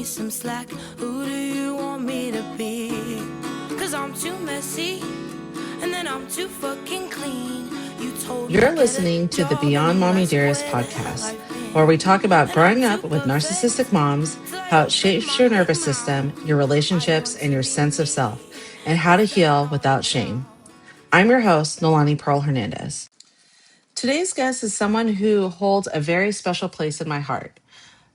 me some slack. Who do you want me to be? Cause I'm too messy, and then I'm too fucking clean. You told me You're get a listening to the job, and Beyond you Mommy asked Dearest where the hell podcast, I've where we been. talk about And I'm growing too up with perfect narcissistic moms, to how it open shapes my your big nervous system, your mouth. I relationships, want and to your sense of leave, self, and how to stay heal on without the shame. ground. I'm your host, Nolani Pearl Hernandez. Today's guest is someone who holds a very special place in my heart.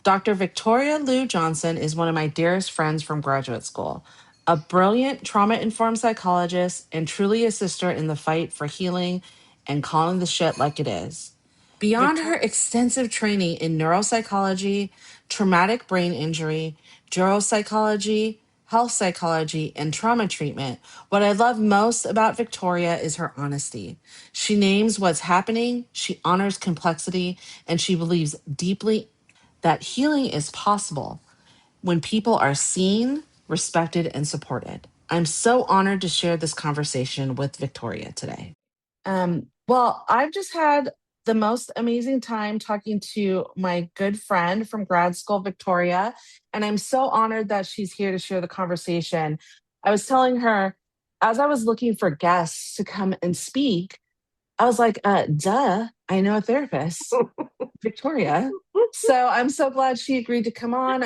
Dr. Victoria Lou Johnson is one of my dearest friends from graduate school, a brilliant trauma informed psychologist and truly a sister in the fight for healing and calling the shit like it is. Beyond her Victor- extensive training in neuropsychology, traumatic brain injury, neuropsychology, health psychology, and trauma treatment, what I love most about Victoria is her honesty. She names what's happening, she honors complexity, and she believes deeply that healing is possible when people are seen, respected, and supported. I'm so honored to share this conversation with Victoria today. Well, I've just had the most amazing time talking to my good friend from grad school, Victoria, and I'm so honored that she's here to share the conversation. I was telling her as I was looking for guests to come and speak, I was like, duh, I know a therapist, Victoria. So I'm so glad she agreed to come on.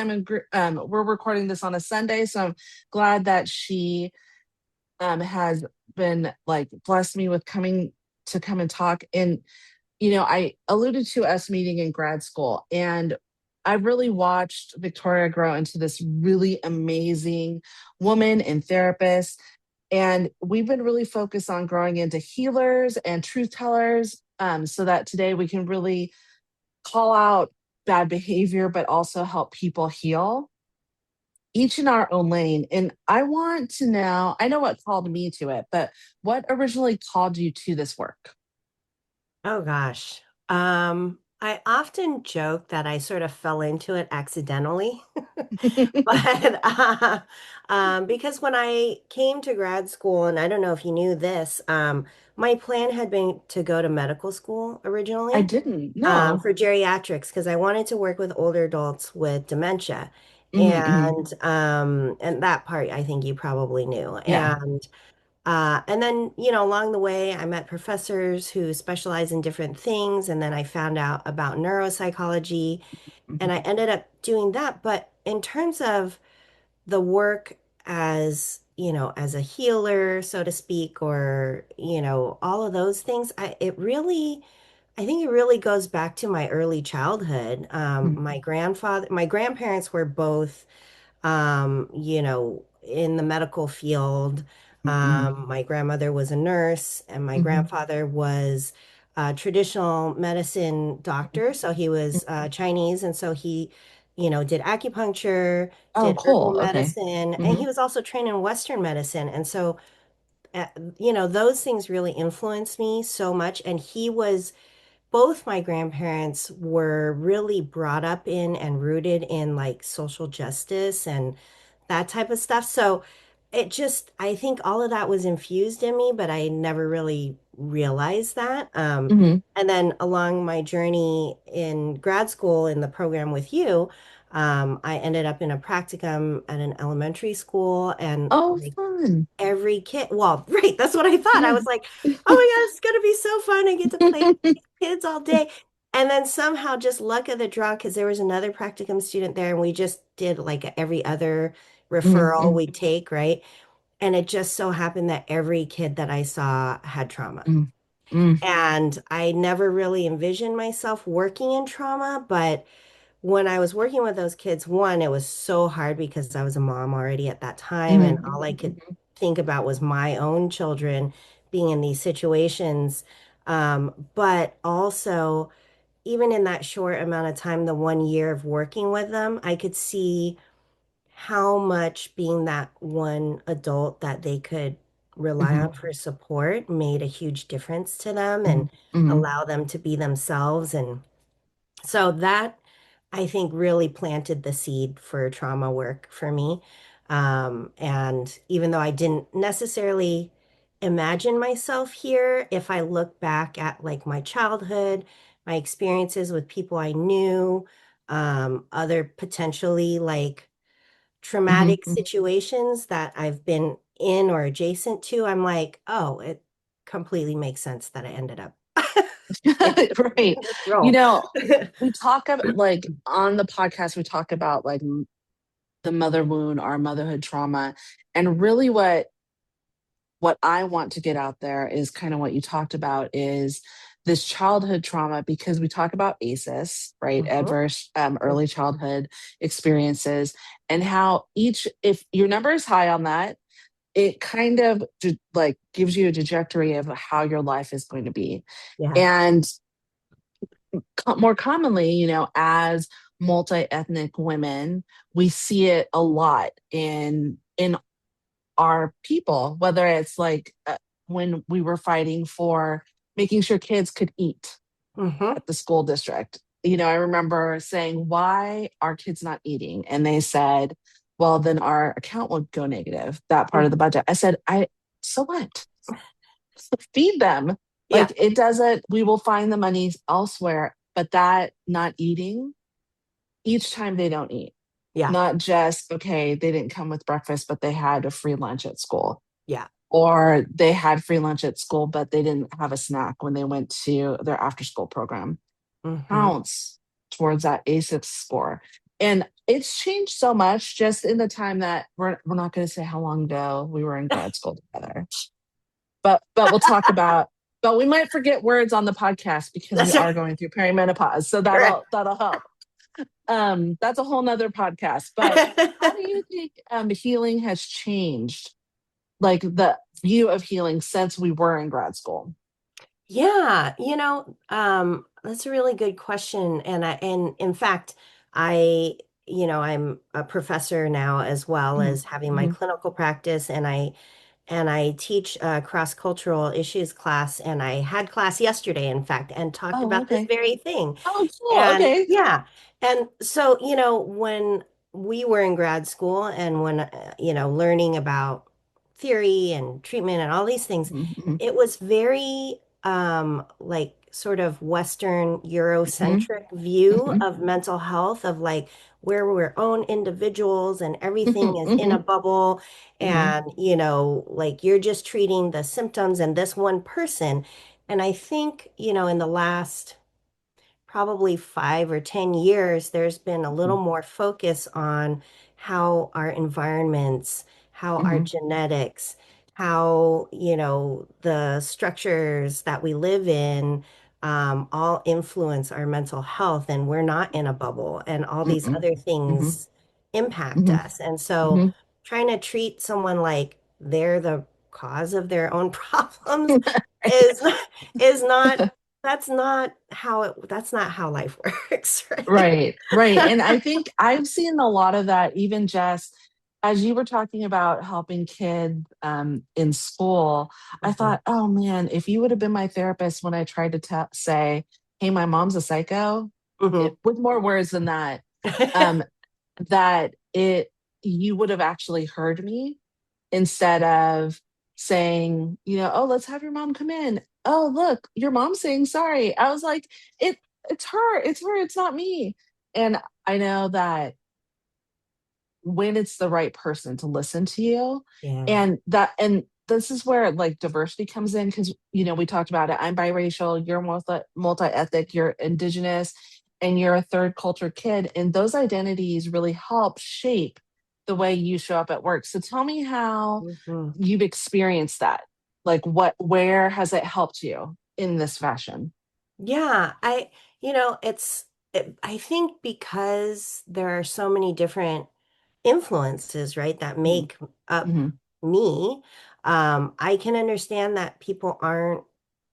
We're recording this on a Sunday, so I'm glad that she has been like blessed me with coming to come and talk. And I alluded to us meeting in grad school, and I really watched Victoria grow into this really amazing woman and therapist. And we've been really focused on growing into healers and truth tellers, so that today we can really call out bad behavior, but also help people heal each in our own lane. And I want to know, I know what called me to it, but what originally called you to this work? Oh gosh. I often joke that I sort of fell into it accidentally. But because when I came to grad school, and I don't know if you knew this, my plan had been to go to medical school I originally, didn't know. for geriatrics because I wanted to work with older adults with dementia. Hmm. And that part I think you probably knew. Yeah. And then, along the way, I met professors who specialize in different things. And then I found out about neuropsychology and I Hmm. ended up doing that. But in terms of the work as a healer, so to speak, or, all of those things, I think it really goes back to my early childhood. My grandparents were both in the medical field. Hmm. My grandmother was a nurse, and my Hmm. grandfather was a traditional medicine doctor. So he was Chinese, and so he, did acupuncture, Oh, did herbal cool. Okay. medicine, and Hmm. he was also trained in Western medicine. And so, those things really influenced me so much. And both my grandparents were really brought up in and rooted in like social justice and that type of stuff. So I think all of that was infused in me, but I never really realized that. Hmm. And then along my journey in grad school in the program with you, I ended up in a practicum at an elementary school and Oh, like fun. every kid, well, right, that's what I thought. I Yeah. was like, oh my God, it's gonna be so fun. I get to play with these kids all day. And then somehow just luck of the draw, because there was another practicum student there, and we just did like every other referral Hmm. we take, right? And it just so happened that every kid that I saw had trauma. Hmm. Hmm. And I never really envisioned myself working in trauma, but when I was working with those kids, one, it was so hard because I was a mom already at that time, and Hmm. all I could think about was my own children being in these situations. But also, even in that short amount of time, the 1 year of working with them, I could see how much being that one adult that they could rely Hmm. on for support made a huge difference to them Hmm. and Hmm. allow them to be themselves. And so that I think really planted the seed for trauma work for me. And even though I didn't necessarily imagine myself here, if I look back at like my childhood, my experiences with people I knew, other potentially like traumatic Hmm. situations that I've been in or adjacent to, I'm like, oh, it completely makes sense that I ended up in Right. this You role. know, we talk about like on the podcast, we talk about like the mother wound, our motherhood trauma. And really what I want to get out there is kind of what you talked about is this childhood trauma because we talk about ACEs, right? Mhm. Adverse early childhood experiences, and how each, if your number is high on that, it kind of like gives you a trajectory of how your life is going to be. Yeah. And more commonly, as multi-ethnic women, we see it a lot in our people, whether it's like when we were fighting for making sure kids could eat Hmm. at the school district. I remember saying, why are kids not eating? And they said, well, then our account would go negative, that part of the budget. I said, so what? Feed them. Yeah. Like it doesn't, we will find the money elsewhere, but that not eating each time they don't eat, Yeah. not just, okay, they didn't come with breakfast, but they had a free lunch at school, Yeah. or they had free lunch at school, but they didn't have a snack when they went to their after school program, Hmm. counts towards that ASIC score. And it's changed so much just in the time that we're not going to say how long ago we were in grad school together, but we'll talk about, but we might forget words on the podcast because we That's are right. going through perimenopause. So Correct. that'll help. That's a whole nother podcast. But how do you think healing has changed, like the view of healing since we were in grad school? Yeah, that's a really good question. And in fact, I, I'm a professor now as well Mhm, as having my mhm. clinical practice, and I teach a cross-cultural issues class, and I had class yesterday, in fact, and talked Oh, about this okay. very thing. Oh, cool. And Okay. yeah, and so, when we were in grad school and when, learning about theory and treatment and all these things, Mhm, it was very like sort of Western mhm, Eurocentric view mhm, of mental health, of like where we're own individuals and everything mhm, is in a mhm, bubble, mhm, and like you're just treating the symptoms and this one person. And I think, in the last probably 5 or 10 years, there's been a little mhm, more focus on how our environments, how our mhm, genetics, how, the structures that we live in, all influence our mental health, and we're not in a bubble, and all these mhm, other mhm, things impact mhm, us. And so mhm. trying to treat someone like they're the cause of their own problems is is not that's not how life works, right? Right, right. And I think I've seen a lot of that even just as you were talking about helping kids in school. I Mhm. thought, oh man, if you would have been my therapist when I tried to say, hey, my mom's a psycho, Mhm. with more words than that, um, that you would have actually heard me instead of saying, oh, let's have your mom come in. Oh, look, your mom's saying sorry. I was like, it it's her, it's not me. And I know that when it's the right person to listen to you, Yeah. and this is where like diversity comes in because we talked about it. I'm biracial, you're multi-ethnic, you're indigenous, and you're a third culture kid, and those identities really help shape the way you show up at work. So tell me how Mhm. you've experienced that. Like where has it helped you in this fashion? Yeah, I think because there are so many different influences, right, that Mhm, make up mhm, me, I can understand that people aren't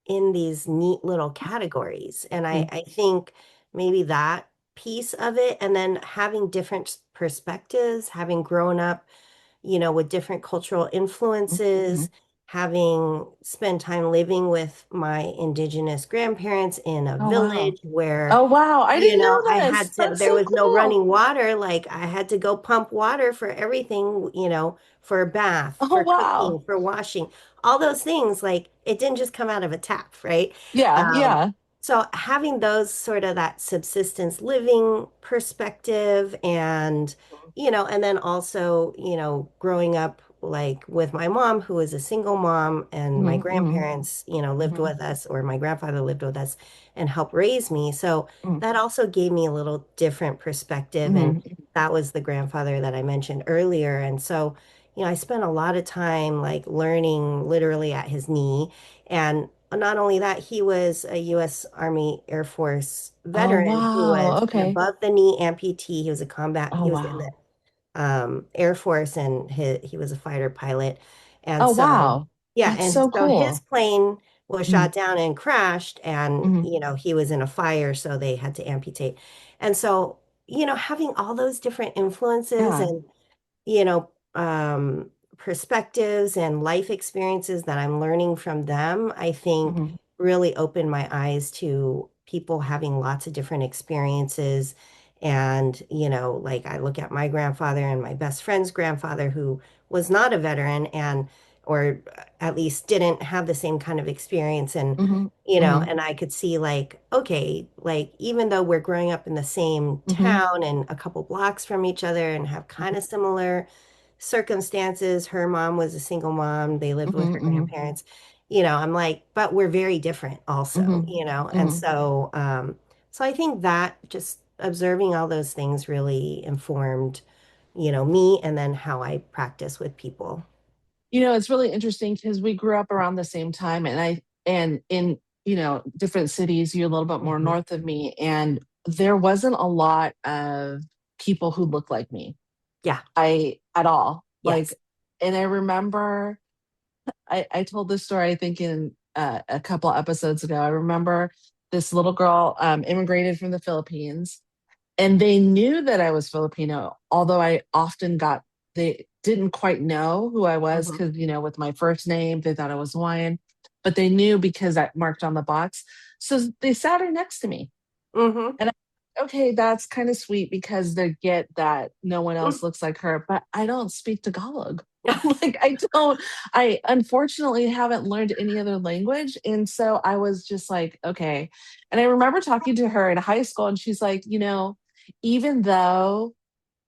in these neat little categories. And I, mhm, I think maybe that piece of it, and then having different perspectives, having grown up, with different cultural mhm, influences, mhm. having spent time living with my indigenous grandparents in a Oh wow. village where, Oh wow, I didn't I know this. had to, That's there so was no cool. running water. Like I had to go pump water for everything, for a bath, Oh for wow. cooking, for washing, all those things. Like it didn't just come out of a tap, right? Yeah, Um, yeah. so having those sort of that subsistence living perspective, and, and then also, growing up like with my mom, who was a single mom, and my Mhm, mhm, grandparents, lived mhm, with us, or my grandfather lived with us and helped raise me. So mhm, that also gave me a little different perspective. And mhm. that was the grandfather that I mentioned earlier. And so, I spent a lot of time like learning literally at his knee. And not only that, he was a U.S. Army Air Force Oh, veteran who wow. was an Okay. above the knee amputee. Oh, He was in the wow. Air Force, and he was a fighter pilot. And Oh, so, wow. yeah, That's and so so his cool. plane was Mhm, shot down and crashed, and, mhm. he was in a fire, so they had to amputate. And so, having all those different influences Yeah. and you know, perspectives and life experiences that I'm learning from them, I think Mhm, really opened my eyes to people having lots of different experiences. And, like I look at my grandfather and my best friend's grandfather, who was not a veteran or at least didn't have the same kind of experience. And, mhm, mhm, and I could see like, okay, like even though we're growing up in the same mhm, town and a couple blocks from each other and have kind of similar circumstances, her mom was a single mom, they lived with mhm, her mhm, grandparents, I'm like, but we're very different also, mhm, and mhm. so I think that just observing all those things really informed, me and then how I practice with people. It's really interesting because we grew up around the same time, and in, different cities, you're a little bit more Hmm. north of me, and there wasn't a lot of people who looked like me. Yeah. At all. Like, Yes. and I remember I told this story, I think, in a couple episodes ago. I remember this little girl immigrated from the Philippines, and they knew that I was Filipino, although they didn't quite know who I was Hmm. because, with my first name, they thought I was Hawaiian, but they knew because I marked on the box. So they sat her next to me. Hmm. And okay, that's kind of sweet because they get that no one else looks like her, but I don't speak Tagalog. Like, I unfortunately haven't learned any other language. And so I was just like, okay. And I remember talking to her in high school, and she's like, even though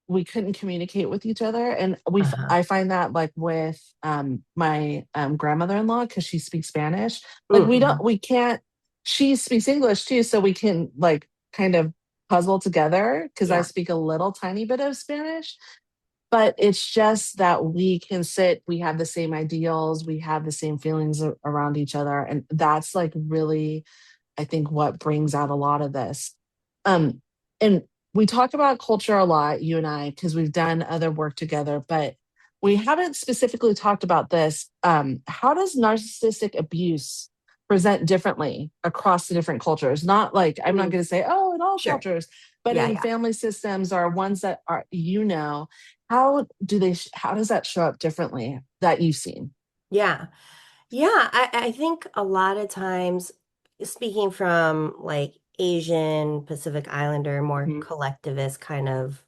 we couldn't communicate with each other, and Uh-huh. I find that, like, with my grandmother-in-law, because she speaks Spanish, like, Hmm. we can't, she speaks English too, so we can, like, kind of puzzle together because I Yeah. speak a little tiny bit of Spanish. But it's just that we have the same ideals, we have the same feelings around each other, and that's, like, really, I think, what brings out a lot of this. Um, and we talk about culture a lot, you and I, because we've done other work together, but we haven't specifically talked about this. How does narcissistic abuse present differently across the different cultures? Not like, I'm not Mm. going to say, oh, in all Sure. cultures, but Yeah, in yeah. family systems or ones that are, how does that show up differently that you've seen? Yeah. Yeah, I think a lot of times, speaking from like Asian, Pacific Islander, more Mhm, collectivist kind of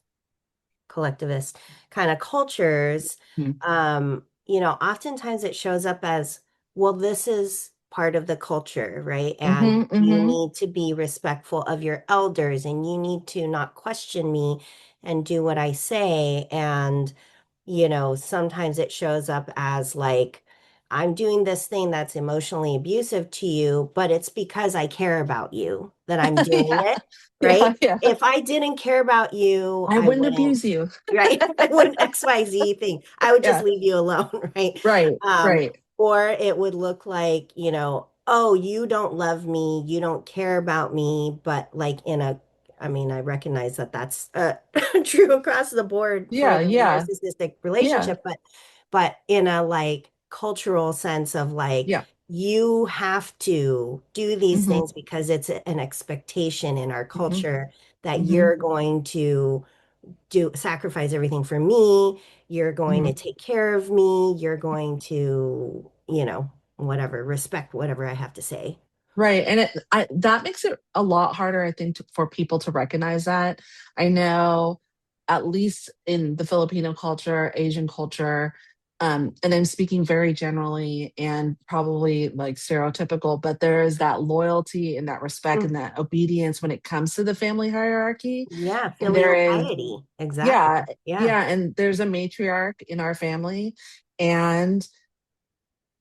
cultures, mhm, oftentimes it shows up as, well, this is part of the culture, right? And mhm, you mhm. need to be respectful of your elders, and you need to not question me and do what I say. And sometimes it shows up as like, I'm doing this thing that's emotionally abusive to you, but it's because I care about you that I'm doing Yeah, it, yeah, right? yeah. If I didn't care about you, I I wouldn't wouldn't, abuse you. right? I wouldn't XYZ thing. I would just Yeah, leave you alone, right? right, right. Or it would look like, oh, you don't love me, you don't care about me, but like I mean, I recognize that that's true across the board for Yeah, the yeah, narcissistic yeah. relationship, but in a like cultural sense of like, Yeah. you have to do these Mhm, things because it's an expectation in our mhm, culture that mhm, you're going to do sacrifice everything for me, you're going to mhm. take care of me, you're going to, whatever, respect whatever I have to say. Right, and that makes it a lot harder, I think, for people to recognize that. I know, at least in the Filipino culture, Asian culture, and I'm speaking very generally and probably like stereotypical, but there is that loyalty and that respect Mm. and that obedience when it comes to the family hierarchy. Yeah, And there filial is, piety. Exactly. yeah, Yeah. yeah, and there's a matriarch in our family. And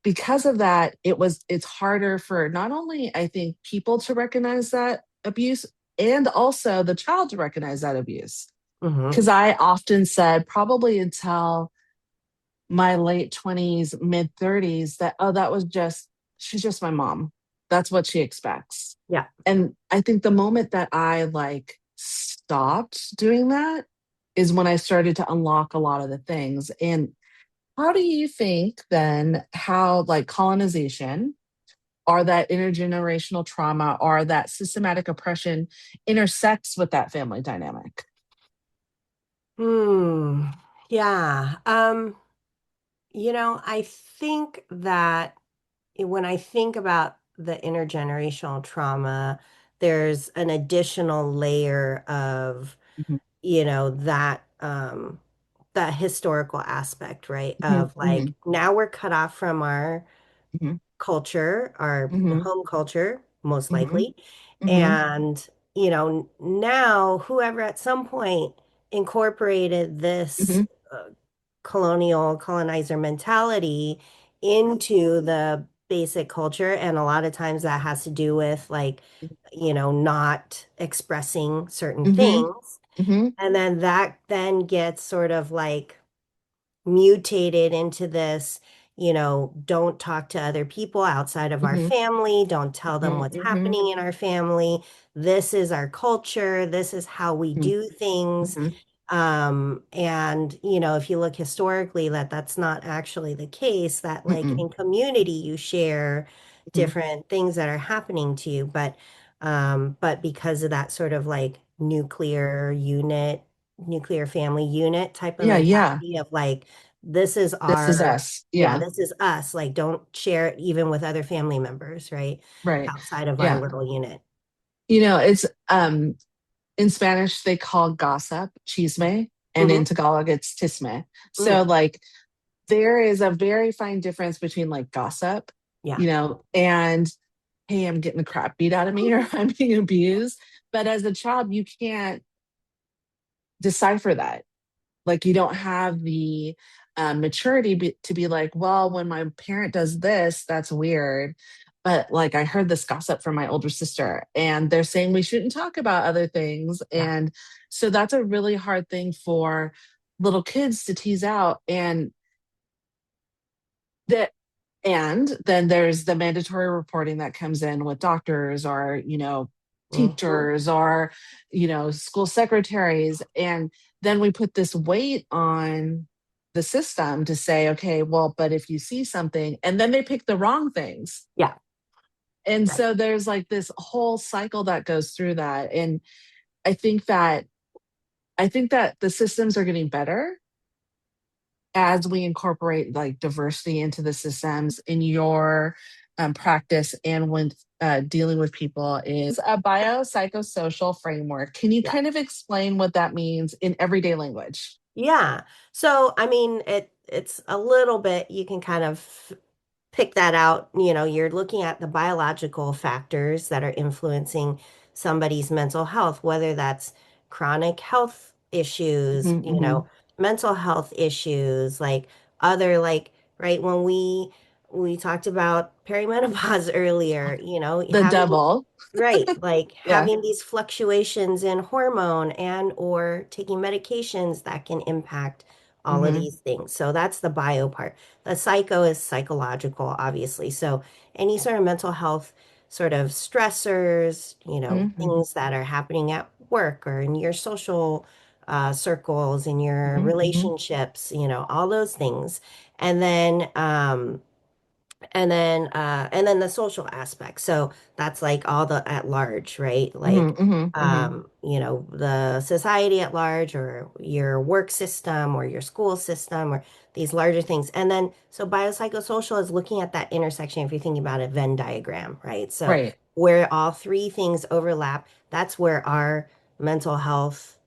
because of that, it's harder for not only, I think, people to recognize that abuse and also the child to recognize that abuse. Hmm. Because I often said, probably until my late 20s, mid 30s, that, oh, she's just my mom. That's what she expects. Yeah. And I think the moment that I like stopped doing that is when I started to unlock a lot of the things. And how do you think then how like colonization or that intergenerational trauma or that systematic oppression intersects with that family dynamic? Hmm. Yeah. I think that when I think about the intergenerational trauma, there's an additional layer of, Mhm, that historical aspect, right? mhm, Of like mhm, now we're cut off from our mhm, culture, our mhm, home culture, most mhm, likely. mhm, And, now whoever at some point incorporated this mhm, colonizer mentality into the basic culture. And a lot of times that has to do with like, not expressing certain mhm, things. mhm, And then that then gets sort of like mutated into this, don't talk to other people outside of our mhm, family, don't tell them mhm, what's mhm, happening in our family. This is our culture, this is how we mhm, do things. mhm, And if you look historically, that's not actually the case, that like mhm, in community you share mhm. different things that are happening to you, but because of that sort of like nuclear family unit type of Yeah, yeah. mentality of like, this is This is our, us. yeah, Yeah, this is us. Like, don't share it even with other family members, right? right. Outside of our Yeah. little unit. It's in Spanish they call gossip chisme, and in Hmm. Tagalog it's tisme. Mm. So like there is a very fine difference between like gossip, Yeah. and hey, I'm getting the crap beat out of me or I'm being abused. But as a child, you can't decipher that. Like you don't have the maturity to be like, well, when my parent does this, that's weird. But like I heard this gossip from my older sister, and they're saying we shouldn't talk about other things. Yeah. And so that's a really hard thing for little kids to tease out. That and then there's the mandatory reporting that comes in with doctors or Hmm. teachers or school secretaries, and then we put this weight on the system to say, okay, well, but if you see something, and then they pick the wrong things. Yeah. And Right. so there's like this whole cycle that goes through that. And i think that I think that the systems are getting better as we incorporate like diversity into the systems in your practice and when dealing with people is a biopsychosocial framework. Can you Yeah. kind of explain what that means in everyday language? Yeah. So, I mean, it's a little bit, you can kind of pick that out. You're looking at the biological factors that are influencing somebody's mental health, whether that's chronic health issues, Hmm, hmm. mental health issues, like other like, right, when we talked about perimenopause earlier, The having, devil. right, like Yeah. having these fluctuations in hormone and or taking medications that can impact all of Hmm, these things. So that's the bio part. The psycho is psychological, obviously. So any sort of mental health sort of stressors, hmm, things that are happening at work or in your social circles, in your hmm, hmm, relationships, all those things. And then and then the social aspect. So that's like all the at large, right? hmm, Like hmm, hmm, the society at large or your work system or your school system or these larger things. And then so biopsychosocial is looking at that intersection if you're thinking about a Venn diagram, right? So right. where all three things overlap, that's where our mental health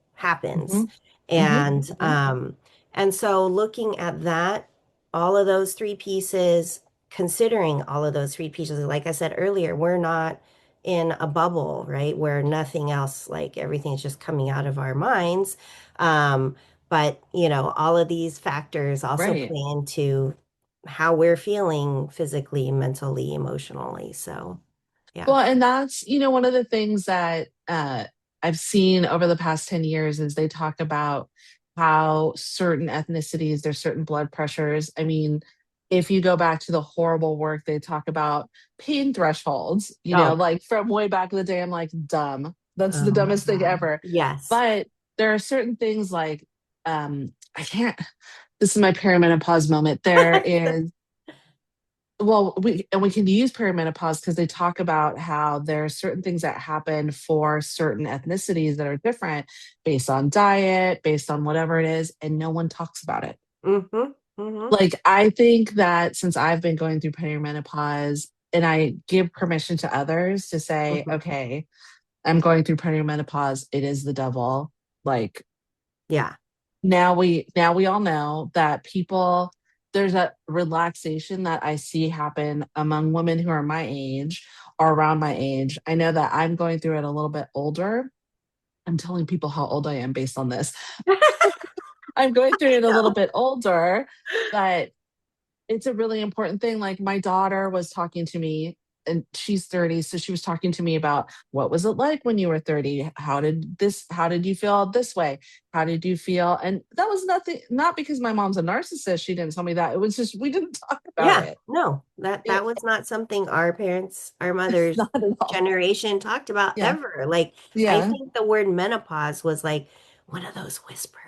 Hmm, happens. hmm, And hmm, and so looking at that all of those three pieces, considering all of those three pieces, like I said earlier, we're not in a bubble, right? Where nothing else, like everything's just coming out of our minds. Um, but, all of these factors also Right. play into how we're feeling physically, mentally, emotionally. So, yeah. Well, and that's, one of the things that I've seen over the past 10 years is they talk about how certain ethnicities, there's certain blood pressures. I mean, if you go back to the horrible work, they talk about pain thresholds, Oh, like from way back in the day, I'm like, dumb. That's the oh my dumbest thing God. ever. Yes. But there are certain things like, I can't, this is my perimenopause moment. There is well, we can use perimenopause because they talk about how there are certain things that happen for certain ethnicities that are different based on diet, based on whatever it is, and no one talks about it. Mm-hmm. Mm-hmm. Like I think that since I've been going through perimenopause and I give permission to others to say, Mm-hmm. okay, I'm going through perimenopause, it is the devil. Like Yeah. now we all know that people there's a relaxation that I see happen among women who are my age or around my age. I know that I'm going through it a little bit older. I'm telling people how old I am based on this. I'm going through it a little No. bit older, but it's a really important thing. Like my daughter was talking to me and she's 30. So she was talking to me about what was it like when you were 30? How did you feel this way? How did you feel? And that was nothing, not because my mom's a narcissist. She didn't tell me that. It was just, we didn't talk about Yeah, it. no, that It that was not something our parents, our mothers' not at all. generation talked about Yeah. ever. Like, I Yeah. think the word menopause was like one of those whispered,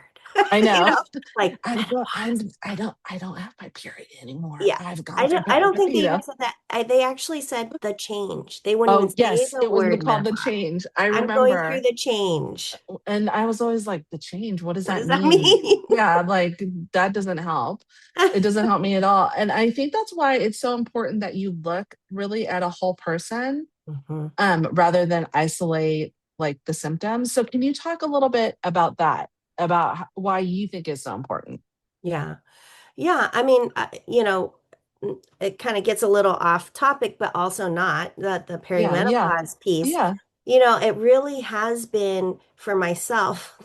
I you know. know, like I'm, menopause. I don't have my period anymore. Yeah. I've I gone through, don't I don't think they you even know. said that. They actually said the change. They wouldn't even Oh, say yes. the It was word called the menopause. change. I I'm going through remember. the change. And I was always like, the change, what does What that does that mean? mean? Yeah, like that doesn't help. It doesn't help me at all. And I think that's why it's so important that you look really at a whole person Mhm. rather than isolate like the symptoms. So can you talk a little bit about that, about why you think it's so important? Yeah. Yeah, I mean, it kind of gets a little off topic, but also not that the Yeah, yeah, perimenopause piece, yeah, it really has been for myself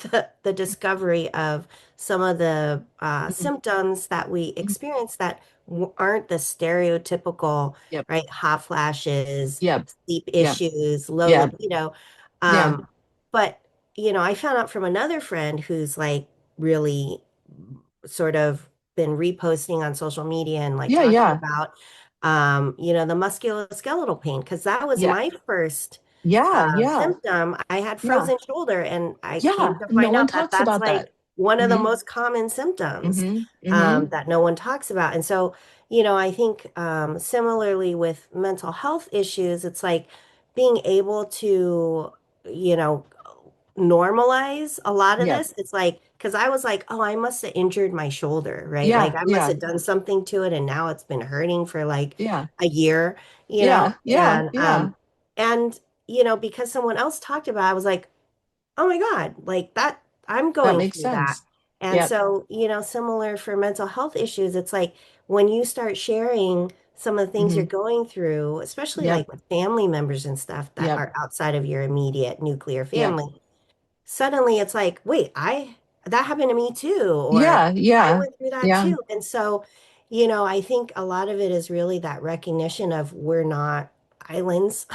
the discovery of some of the mhm, symptoms that we mhm. experience that aren't the stereotypical, Yep, right? Hot flashes, yep, sleep yep, issues, low yep, libido. yeah, Um, but, I found out from another friend who's like really sort of been reposting on social media and like yeah, talking yeah, about the musculoskeletal pain because that was yeah, my first yeah, yeah, symptom. I had yeah, frozen shoulder, and I came yeah. to No find one out that talks that's about like that. one of the Hmm. most common symptoms Hmm. Hmm. that no one talks about. And so, I think similarly with mental health issues, it's like being able to, you know, normalize a lot of Yep. this. It's like, because I was like, oh, I must have injured my shoulder, right? Like Yeah, I must yeah, have done something to it and now it's been hurting for like yeah, a year, yeah, yeah, and yeah. because someone else talked about it, I was like, oh my God, like that, I'm That going makes through that. sense. And Yep, so, similar for mental health issues, it's like when you start sharing some of the things you're hmm, going through, especially yep, like with family members and stuff that yep, are outside of your immediate nuclear yep. family, suddenly it's like, wait, I that happened to me too, or Yeah, I yeah, went through that yeah. too. And so, I think a lot of it is really that recognition of we're not islands.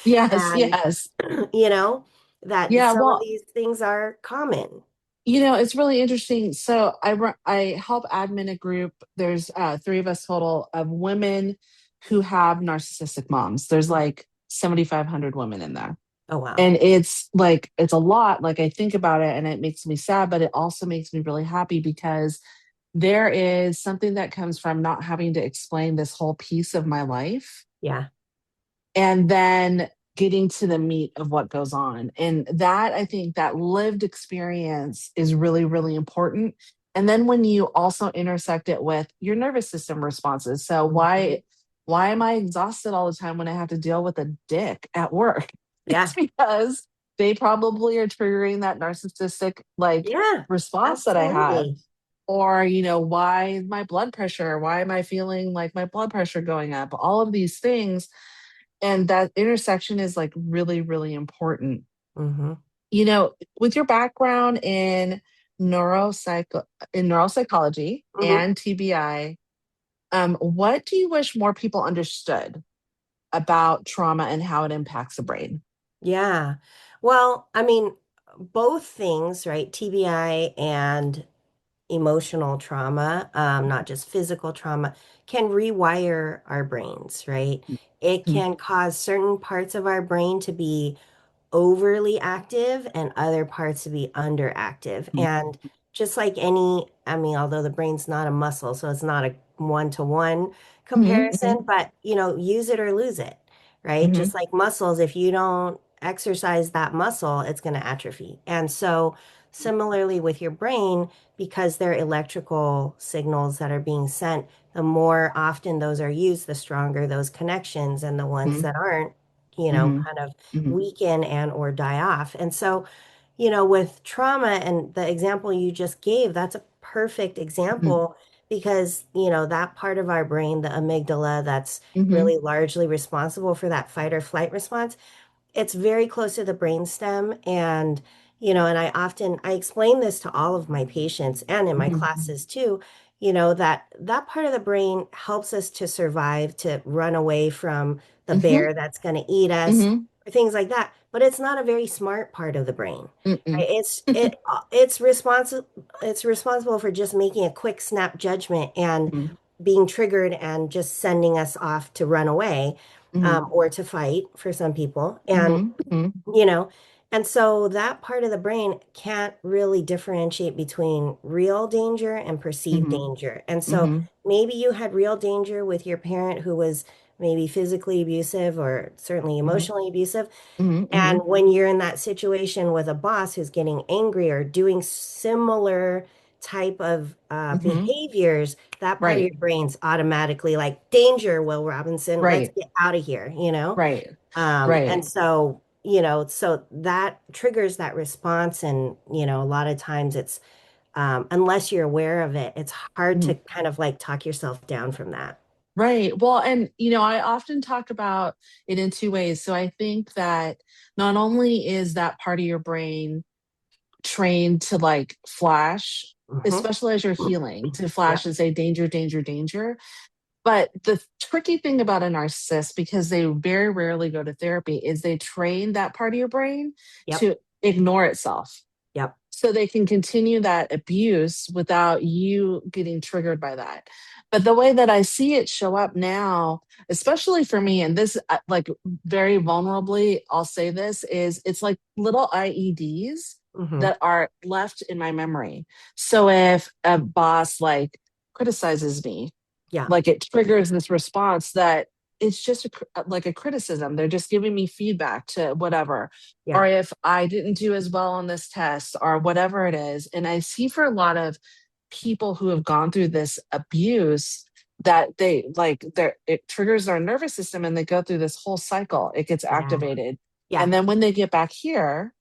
Yes, And, yes. you know, that Yeah, some of well, these things are common. it's really interesting. So I help admin a group. There's three of us total of women who have narcissistic moms. There's like 7,500 women in there. Oh, wow. And it's like it's a lot. Like I think about it and it makes me sad, but it also makes me really happy because there is something that comes from not having to explain this whole piece of my life Yeah. and then getting to the meat of what goes on. And that I think that lived experience is really, really important. And then when you also intersect it with your nervous system responses. So Mhm. why am I exhausted all the time when I have to deal with a dick at work? It's Yeah. because they probably are triggering that narcissistic like Yeah. response that I have. Absolutely. or why is my blood pressure, why am I feeling like my blood pressure going up, all of these things. And that intersection is like really, really important. Hmm. With your background in neuropsychology Hmm. and TBI, what do you wish more people understood about trauma and how it impacts the brain? Yeah. Well, I mean, both things, right? TBI and emotional trauma, not just physical trauma, can rewire our brains, right? It Mhm, can cause certain parts of our brain to be overly active and other parts to be underactive. mhm, And just like any, I mean, although the brain's not a muscle, so it's not a one-to-one mhm, comparison, but use it or lose it, right? mhm, Just like muscles, if you don't exercise that muscle, it's going to atrophy. And so similarly with your brain, because they're electrical signals that are being sent, the more often those are used, the stronger those connections, and the ones mhm, that aren't, mhm, kind of mhm, weaken and or die off. And so, with trauma and the example you just gave, that's a perfect mhm, example because, that part of our brain, the amygdala, that's mhm, really largely responsible for that fight or flight response, it's very close to the brainstem. And and I explain this to all of my patients and in my mhm, classes too, that part of the brain helps us to survive, to run away from the mhm, bear that's going to eat us, mhm, or things like that. But it's not a very smart part of the brain, mm-mm, right? It's responsible for just making a quick snap judgment and mhm, being triggered and just sending us off to run away, mhm, or to fight for some people. And mhm, mhm, you know, and so that part of the brain can't really differentiate between real danger and perceived mhm, danger. And so mhm, maybe you had real danger with your parent who was maybe physically abusive or certainly mhm, emotionally abusive. mhm, And mhm, when you're in that situation with a boss who's getting angry or doing similar type of mhm. behaviors, that part of Right, your brain's automatically like, danger, Will Robinson, let's right, get out of here. right, And right. so, so that triggers that response. And, a lot of times it's, unless you're aware of it, it's hard to Mhm. kind of like talk yourself down from that. Right. Well, and I often talk about it in two ways. So I think that not only is that part of your brain trained to like flash, Hmm. especially as you're healing, to Yeah. flash and say danger, danger, danger. But the tricky thing about a narcissist, because they very rarely go to therapy, is they train that part of your brain Yep. to ignore itself. Yep. So they can continue that abuse without you getting triggered by that. But the way that I see it show up now, especially for me, and this like very vulnerably, I'll say this, is it's like little IEDs Hmm. that are left in my memory. So if a boss like criticizes me, Yeah. like it triggers this response that it's just like a criticism. They're just giving me feedback to whatever. Yeah. Or if I didn't do as well on this test or whatever it is. And I see for a lot of people who have gone through this abuse that they like it triggers their nervous system and they go through this whole cycle. It gets Yeah. activated. Yeah. And then when they get back here,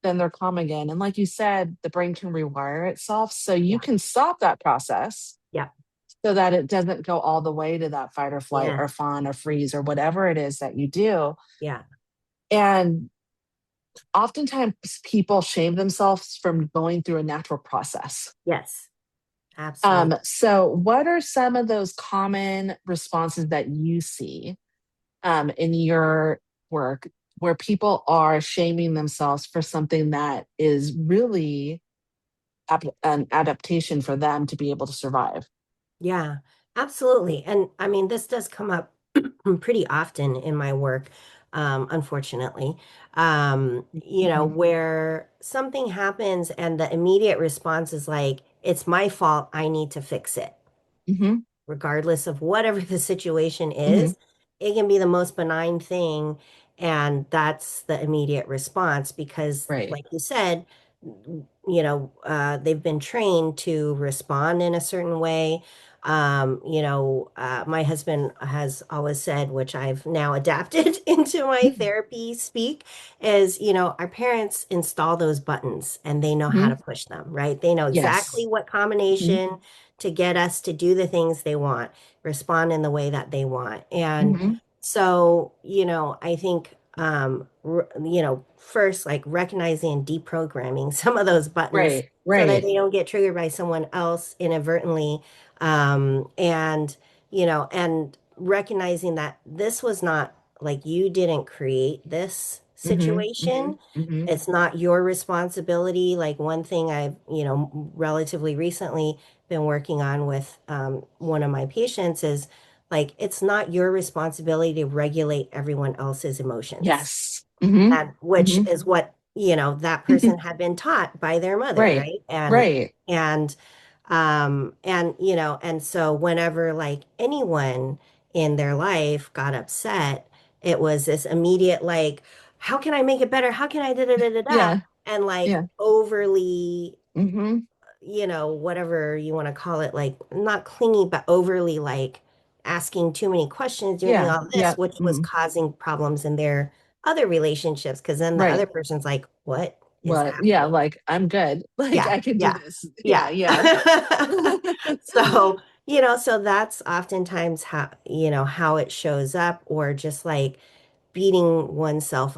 then they're calm again. And like you said, the brain can rewire itself. So you Yeah. can stop that process Yeah. so that it doesn't go all the way to that fight or flight Yes. or fawn or freeze or whatever it is that you do. Yeah. And oftentimes people shame themselves from going through a natural process. Yes. Absolutely. So, what are some of those common responses that you see in your work where people are shaming themselves for something that is really an adaptation for them to be able to survive? Yeah, absolutely. And I mean, this does come up pretty often in my work, unfortunately. Hmm. Where something happens and the immediate response is like, it's my fault, I need to fix it. Hmm. Regardless of whatever the situation Hmm. is, it can be the most benign thing. And that's the immediate response because, Right. like you said, they've been trained to respond in a certain way. My husband has always said, which I've now adapted into my therapy speak, is, our parents install those buttons and they know how Hmm. to push them, right? They know exactly Yes. what Hmm. combination to get us to do the things they want, respond in the way that they want. And Hmm. so, I think, first, like recognizing and deprogramming some of those buttons Right. so that Right. they don't get triggered by someone else inadvertently. And recognizing that this was not like you didn't create this Hmm. Hmm. situation. Hmm. It's not your responsibility. Like one thing I've, relatively recently been working on with one of my patients is like, it's not your responsibility to regulate everyone else's emotions. Yes. Hmm. And which Hmm. is what, that person had been taught by their mother, Right. right? Right. And so whenever like anyone in their life got upset, it was this immediate like, how can I make it better? How can I da da da da da? Yeah. And like Yeah. overly, Hmm. whatever you want to call it, like not clingy, but overly like asking too many questions, doing Yeah. all Yeah. this, which was Mm. causing problems in their other relationships. Because then the other Right. person's like, what is Well, yeah, happening? like I'm good. Like Yeah, I can do yeah, this. Yeah. yeah. Yeah. So, so that's oftentimes how it shows up, or just like beating oneself,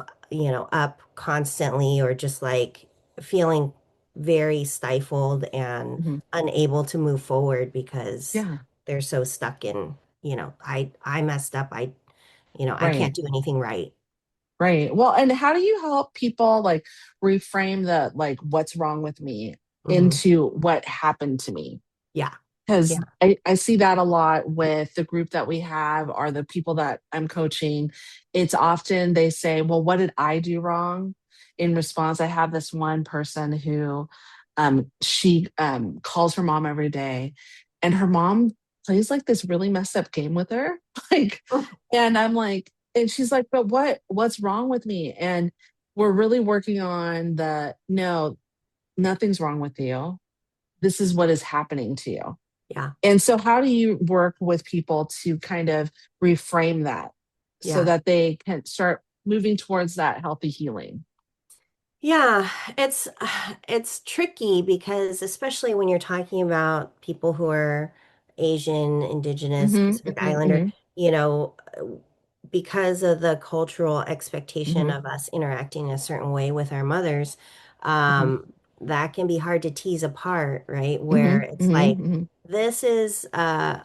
up constantly, or just like feeling very stifled and Mhm. unable to move forward because Yeah. they're so stuck in, I messed up. I Right. can't do anything right. Right. Well, and how do you help people like reframe the like what's wrong with me Hmm. into what happened to me? Yeah. Because Yeah. I see that a lot with the group that we have or the people that I'm coaching. It's often they say, well, what did I do wrong? In response, I have this one person who she calls her mom every day, and her mom plays like this really messed up game with her. Like, and I'm like, and she's like, but what's wrong with me? And we're really working on the no, nothing's wrong with you. This is what is happening to you. Yeah. And so, how do you work with people to kind of reframe that so Yeah. that they can start moving towards that healthy healing? Yeah, it's tricky because especially when you're talking about people who are Asian, Indigenous, Hmm. Pacific Hmm. Islander, Hmm. because of the cultural expectation Hmm. of us interacting a certain way with our mothers, Hmm. um, that can be hard to tease apart, right? Hmm. Where it's Hmm. like, Hmm. this is, I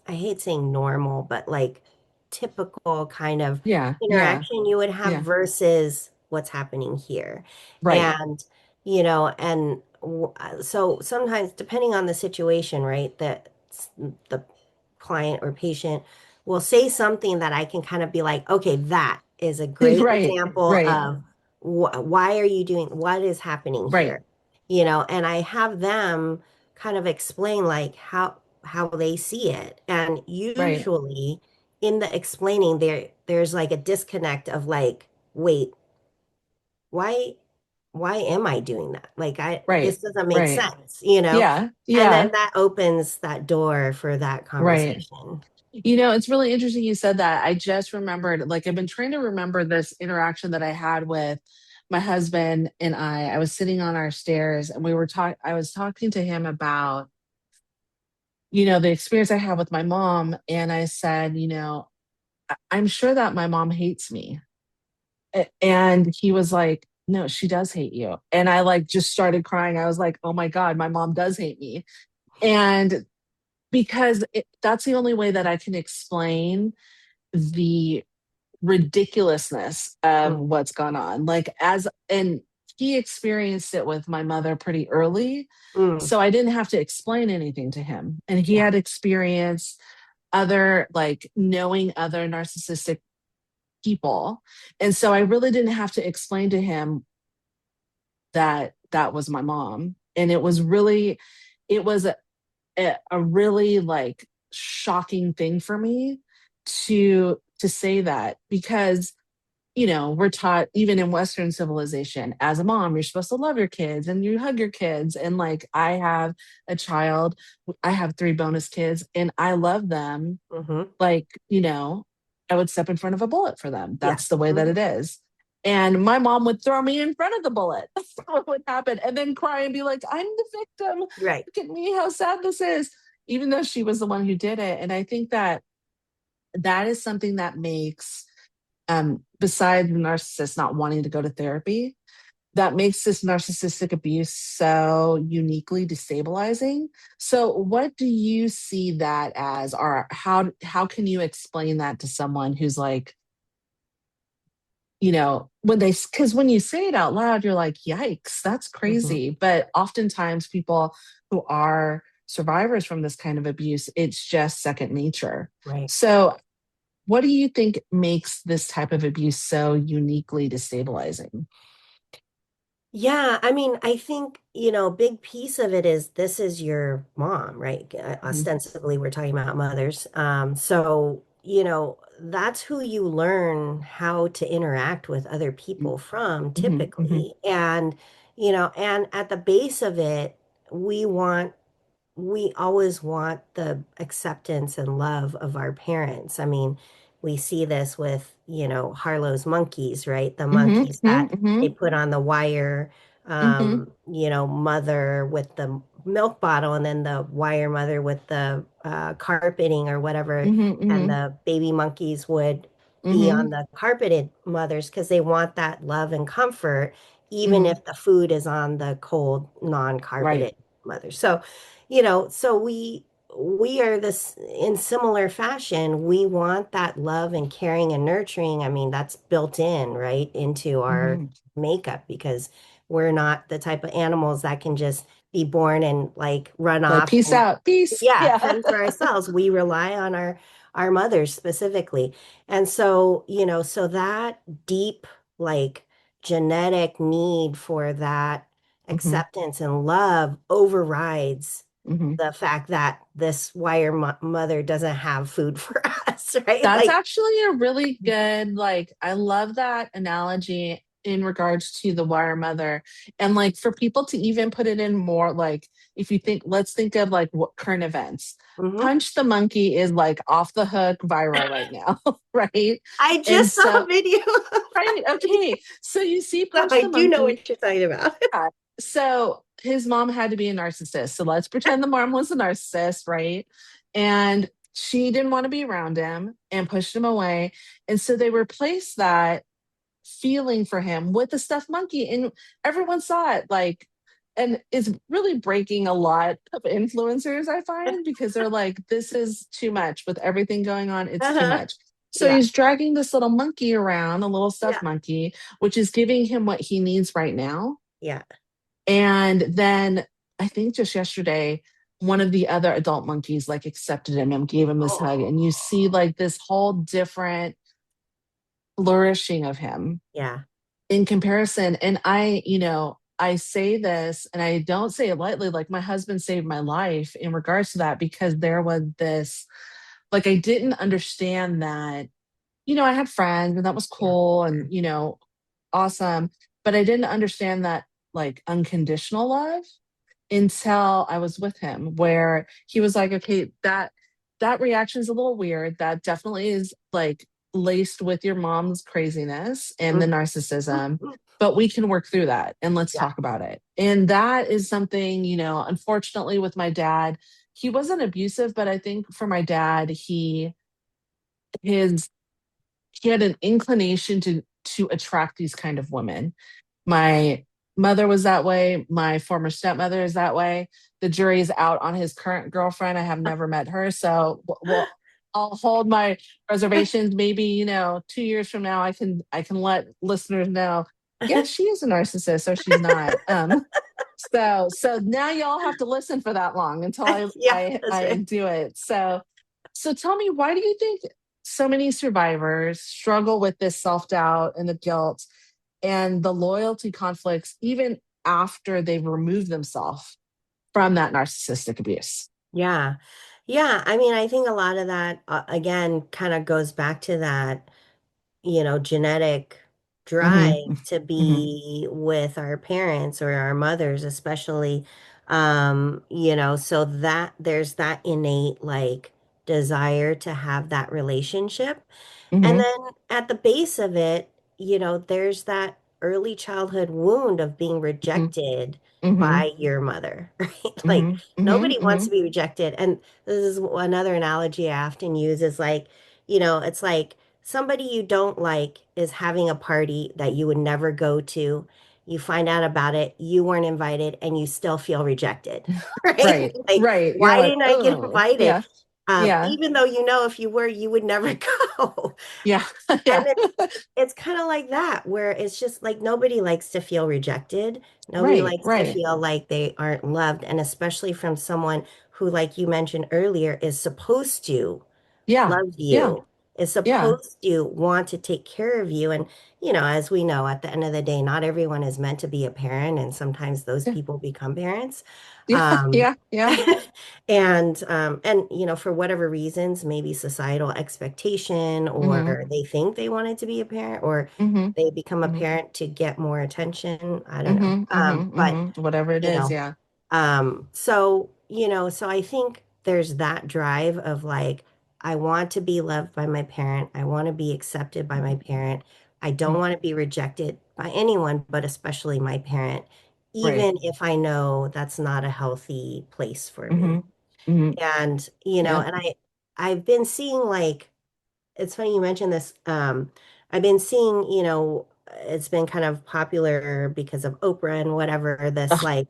hate saying normal, but like typical kind of Yeah. Yeah. interaction you would have Yeah. versus what's happening here. Right. And, so sometimes depending on the situation, right, that the client or patient will say something that I can kind of be like, okay, that is a great Right. example Right. of why are you doing, what is happening Right. here? And I have them kind of explain like how they see it. And Right. usually in the explaining there's like a disconnect of like, wait, why why am I doing that? Like this Right. doesn't make Right. sense. Yeah. And Yeah. then that opens that door for that Right. conversation. It's really interesting you said that. I just remembered, like, I've been trying to remember this interaction that I had with my husband and I. I was sitting on our stairs and I was talking to him about, the experience I had with my mom. And I said, I'm sure that my mom hates me. And he was like, no, she does hate you. And I like just started crying. I was like, oh my God, my mom does hate me. And because that's the only way that I can explain the ridiculousness of Mm, what's gone on. And he experienced it with my mother pretty early. mm, So I didn't have to explain anything to him. And he yeah, had experienced knowing other narcissistic people. And so I really didn't have to explain to him that that was my mom. And it was a really like shocking thing for me to say that because we're taught even in Western civilization, as a mom, you're supposed to love your kids and you hug your kids. And like, I have a child, I have three bonus kids, and I love them. Hmm. Like, I would step in front of a bullet for them. Yeah. That's the way that Hmm. it is. And my mom would throw me in front of the bullet. That's what would happen. And then cry and be like, I'm the victim. Right. Look at me, how sad this is. Even though she was the one who did it. And I think that that is something that makes, besides the narcissist not wanting to go to therapy, that makes this narcissistic abuse so uniquely destabilizing. So what do you see that as, or how can you explain that to someone who's like, because when you say it out loud, you're like, yikes, that's Hmm. crazy. But oftentimes people who are survivors from this kind of abuse, it's just second nature. Right. So what do you think makes this type of abuse so uniquely destabilizing? Yeah, I mean, I think, big piece of it is this is your mom, right? Mhm, Ostensibly, we're talking about mothers. So, that's who you learn how to interact with other mhm, people from mhm, mhm, typically. And at the base of it, we want we always want the acceptance and love of our parents. I mean, we see this with, Harlow's monkeys, right? The mhm, monkeys mhm, that they mhm, put on the wire, mhm, mother with the milk bottle, and then the wire mother with the carpeting or whatever. mhm, And mhm, the baby monkeys would be on mhm, the carpeted mothers because they want that love and comfort, even mhm. if the food is on the cold, Right. non-carpeted mother. So we are this in similar fashion. We want that love and caring and nurturing. I mean, that's built in, right, into our Mhm. makeup because we're not the type of animals that can just be born and like run Like, off peace and out. Peace. yeah, Yeah. fend for ourselves. We rely on our mothers specifically. And so, so that deep like genetic need for that Mhm, acceptance and love overrides mhm. the fact that this wire mother doesn't have food for us, right? That's Like, actually a really good, like, I love that analogy in regards to the wire mother. And like for people to even put it in more like, if you think, let's think of like what current events. mhm. Punch the Monkey is like off the hook viral right now, right? I And just saw a so, video of right, that. okay. So you see So Punch I the do know Monkey. what you're talking about. Yeah. So his mom had to be a narcissist. So let's pretend the mom was a narcissist, right? And she didn't want to be around him and pushed him away. And so they replaced that feeling for him with the stuffed monkey. And everyone saw it like, and it's really breaking a lot of influencers, I find, because they're like, this is too much with everything going on. It's too Uh-huh. much. So Yeah. he's dragging this little monkey around, a little stuffed Yeah. monkey, which is giving him what he needs right now. Yeah. And then I think just yesterday, one of the other adult monkeys like accepted him and gave him this hug. And you see Oh. like this whole different flourishing of him Yeah. in comparison. And I say this and I don't say it lightly, like my husband saved my life in regards to that because there was this, like, I didn't understand that, I had friends and that was Yeah. cool and, awesome. But I didn't understand that like unconditional love until I was with him, where he was like, okay, that reaction is a little weird. That definitely is like laced with your mom's craziness and the Mhm. narcissism, but we can work through that and let's Yeah. talk about it. And that is something, unfortunately with my dad, he wasn't abusive, but I think for my dad, his he had an inclination to attract these kind of women. My mother was that way. My former stepmother is that way. The jury's out on his current girlfriend. I have never met her. So, well, I'll hold my reservations. Maybe, 2 years from now, I can let listeners know, yeah, she is a narcissist or she's not. So now y'all have to listen for that long until I Yeah, I that's I right. do it. So tell me, why do you think so many survivors struggle with this self-doubt and the guilt and the loyalty conflicts even after they've removed themselves from that narcissistic abuse? Yeah. Yeah. I mean, I think a lot of that, again, kind of goes back to that, genetic. drive Mm-hmm. to Mm-hmm. be with our parents or our mothers, especially. So that there's that innate like desire to have that relationship. And Mm-hmm. then at the base of it, there's that early childhood wound of being rejected Mm-hmm. by your mother, right? Like Mm-hmm. nobody wants Mm-hmm. to be rejected. And this is another analogy I often use is like, it's like somebody you don't like is having a party that you would never go to. You find out about it, you weren't invited, and you still feel rejected, right? Right. Like, Right. You're why like, didn't I get oh, invited? yeah. Yeah. Even though if you were, you would never go. Yeah. And Yeah. it's kind of like that, where it's just like nobody likes to feel rejected. Nobody Right. likes to Right. feel like they aren't loved, and especially from someone who, like you mentioned earlier, is supposed to Yeah. love Yeah. you, is Yeah. supposed to want to take care of you. And, as we know, at the end of the day, not everyone is meant to be a parent, and sometimes those Yeah. people become parents. Yeah. Um, Yeah. Yeah. and for whatever reasons, maybe societal expectation, Mm-hmm. or they think they wanted to be a parent, or Mm-hmm. they become a Mm-hmm. parent to get more attention. I don't know. Mm-hmm. Mm-hmm. But Mm-hmm. Whatever it you is. know, Yeah. so I think there's that drive of like, I want to be loved by my parent. I want to be accepted by my parent. I don't want to be rejected by anyone, but especially my parent, Right. even if I know that's not a healthy place for Mm-hmm. me. Mm-hmm. And, Yep. I've been seeing like, it's funny you mentioned this. I've been seeing, it's been kind of popular because of Oprah and whatever, this like,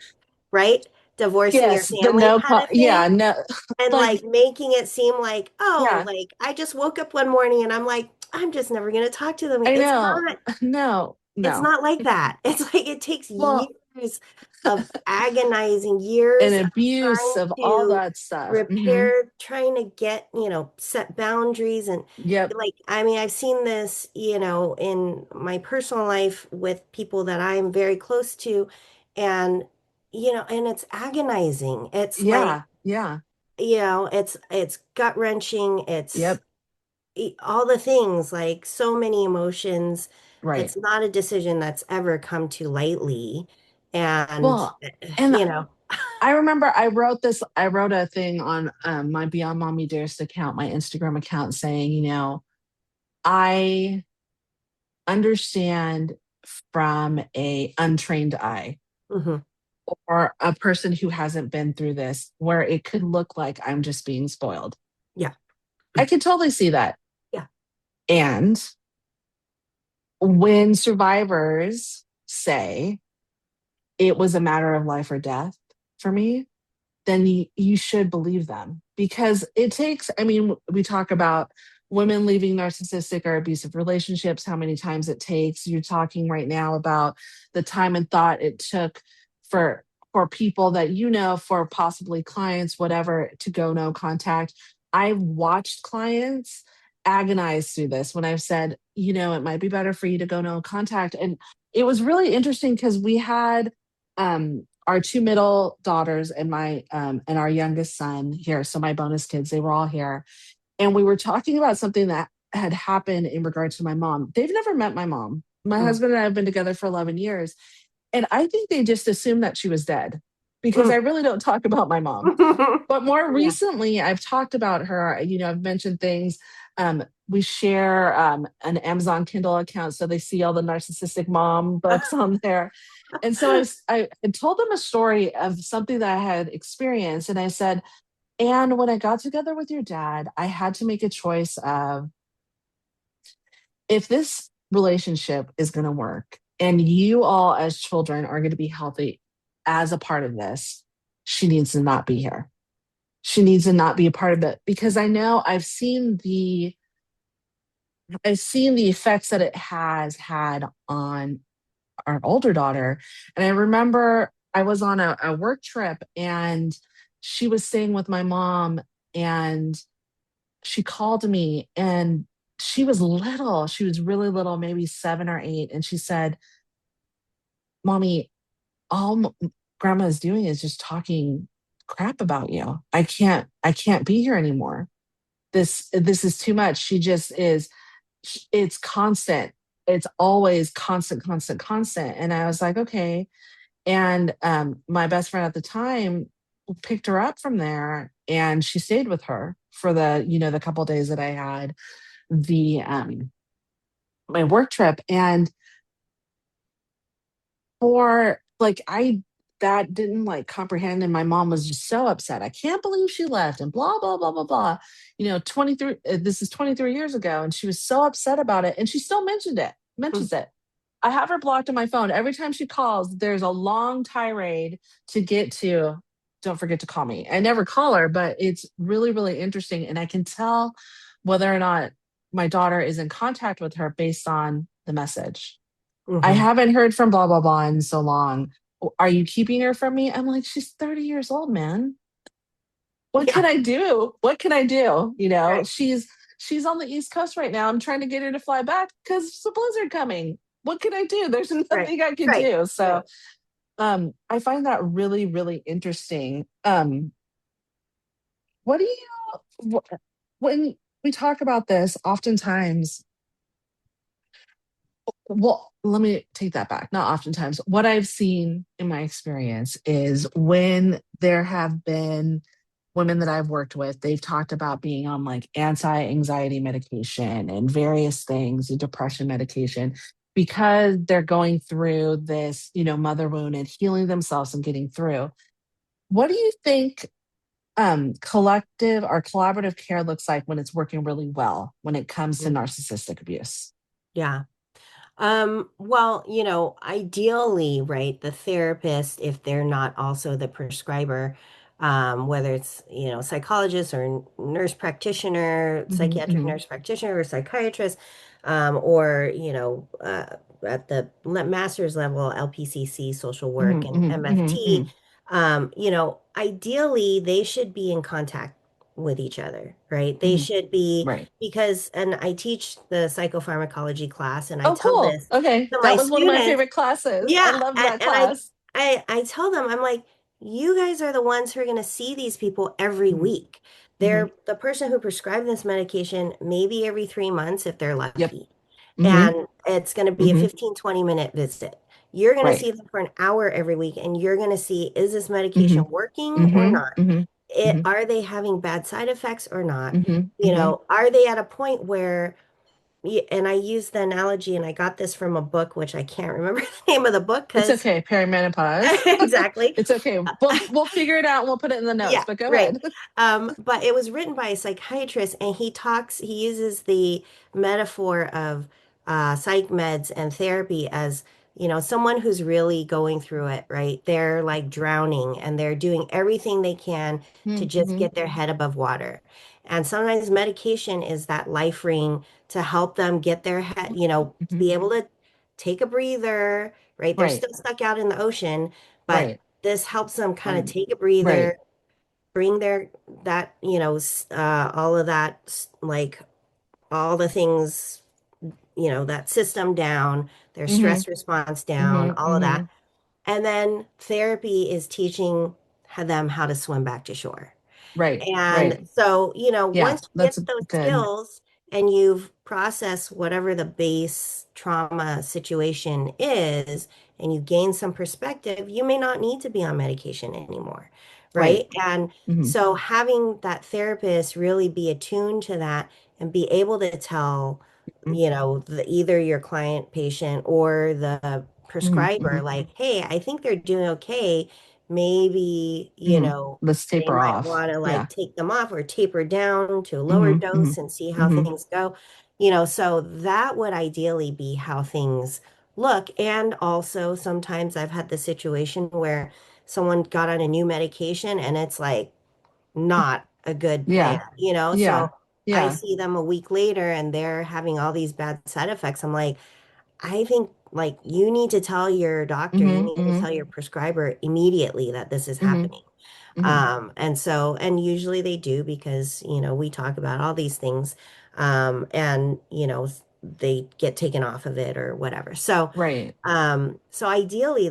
right? Divorcing your Yes, the family kind of thing. yeah, no, And like, like making it seem like, oh, yeah, like I just woke up one morning and I'm like, I'm just never going to talk to them. I It's know. not. No, It's no. not like that. It's like it takes Well, years of agonizing and years of abuse trying of all to that stuff. Hmm. repair, trying to get, set boundaries. And Yep. like, I mean, I've seen this, in my personal life with people that I'm very close to. And, and it's agonizing. It's like, Yeah. Yeah. it's gut wrenching. It's Yep. all the things, like so many emotions. Right. It's not a decision that's ever come to lightly. And, Well, and you know, I remember I wrote a thing on my Beyond Mommy Dearest account, my Instagram account, saying, I understand from a untrained eye mhm, or a person who hasn't been through this, where it could look like I'm just being spoiled. yeah, I can totally see that. yeah, And when survivors say it was a matter of life or death for me, then you should believe them because it takes, I mean, we talk about women leaving narcissistic or abusive relationships, how many times it takes. You're talking right now about the time and thought it took for people that for possibly clients, whatever, to go no contact. I've watched clients agonize through this when I've said, it might be better for you to go no contact. And it was really interesting because we had our two middle daughters and my and our youngest son here, so my bonus kids, they were all here, and we were talking about something that had happened in regards to my mom. They've never met my mom. My mm, husband and I have been together for 11 years, and I think they just assumed that she was dead because mm. I really don't talk about my mom. But more Yeah. recently, I've talked about her. I've mentioned things. We share an Amazon Kindle account, so they see all the narcissistic mom books on there. And so I had told them a story of something that I had experienced, and I said, "And when I got together with your dad, I had to make a choice of if this relationship is going to work, and you all as children are going to be healthy as a part of this. She needs to not be here." She needs to not be a part of it because I know I've seen the effects that it has had on our older daughter. And I remember I was on a work trip and she was staying with my mom and she called me and she was little. She was really little, maybe 7 or 8. And she said, "Mommy, grandma is doing is just talking crap about you. I can't be here anymore. This is too much." She just is, it's constant. it's always constant, constant, constant. And I was like, okay. And my best friend at the time picked her up from there, and she stayed with her for the couple days that I had the my work trip. And for like I that didn't like comprehend, and my mom was just so upset. I can't believe she left, and blah blah blah blah blah. 23 this is 23 years ago, and she was so upset about it, and she still mentions it. I have her blocked on my phone. Every time she calls, there's a long tirade to get to. Don't forget to call me. I never call her, but it's really, really interesting. And I can tell whether or not my daughter is in contact with her based on the message. I Hmm. haven't heard from blah, blah, blah in so long. Are you keeping her from me? I'm like, she's 30 years old, man. What Yeah, can I do? What can I do? right, She's on the East Coast right now. I'm trying to get her to fly back because there's a blizzard coming. What can I do? There's right, nothing I can right, do. right. So I find that really, really interesting. What do when we talk about this, oftentimes, well, let me take that back. Not oftentimes. What I've seen in my experience is when there have been women that I've worked with, they've talked about being on like anti-anxiety medication and various things, depression medication, because they're going through this, mother wound and healing themselves and getting through. What do you think collective or collaborative care looks like when it's working really well when it comes to Mm. narcissistic abuse? Yeah. Well, ideally, right, the therapist, if they're not also the prescriber, whether it's, psychologist or nurse practitioner, Hmm. psychiatric Hmm. nurse practitioner or psychiatrist, or, at the master's level, LPCC, social work Hmm. and Hmm. MFT, Hmm. ideally they should be in contact with each other, right? They Hmm. should be Right. because, and I teach the psychopharmacology class, and I Oh, tell cool. this Okay. to my That was one of my students. favorite classes. I Yeah, loved and, that and I, class. I tell them, I'm like, you guys are the ones who are going to see these people every Hmm. week. Hmm. They're the person who prescribed this medication maybe every 3 months if they're Yep. lucky. Hmm. And it's going to be a Hmm. 15-20 minute visit. You're going to Right. see them for an hour every week, and you're going to see, is this Hmm. medication working or Hmm. not? Hmm. Hmm. Are they having bad side effects or not? Hmm. Hmm. Are they at a point where, yeah, and I use the analogy, and I got this from a book, which I can't remember the name of the book It's because okay. Perimenopause. exactly. It's okay. We'll figure it out and we'll put it in the notes, Yeah, but go right. ahead. But it was written by a psychiatrist, and he uses the metaphor of psych meds and therapy as, someone who's really going through it, right? They're like drowning and they're doing everything they can to just Mm-hmm. get their head above water. And sometimes medication is that life ring to help them get their head, to Hmm. be able to take a breather, right? They're Right. still stuck out in the ocean, but Right. this helps them kind of Um, take a breather, right. bring that, all of that, like all the things, that system down, their Hmm. stress response down, Hmm. all of Hmm. that. And then therapy is teaching them how to swim back to shore. Right. And Right. so, Yeah, once you that's get those good. skills and you've processed whatever the base trauma situation is, and you gain some perspective, you may not need to be on medication anymore, Right. right? And Hmm. so having that therapist really be attuned to that and be able to tell, either your client, patient, or the Hmm. prescriber, Hmm. like, hey, I think they're doing okay. Maybe, Hmm. Let's they taper might off. want to Yeah. like take them off or taper down to a lower Hmm. Hmm. dose and see how Hmm. things go. So that would ideally be how things look. And also, sometimes I've had the situation where someone got on a new medication and it's like not a good plan, Yeah. So Yeah. I Yeah. see them a week later and they're having all these bad side effects. I'm like, I think like you need to tell your doctor, you Hmm. need to Hmm. tell your prescriber immediately that this is Hmm. happening. Hmm. And usually they do because, we talk about all these things, and, they get taken off of it or whatever. Right. So ideally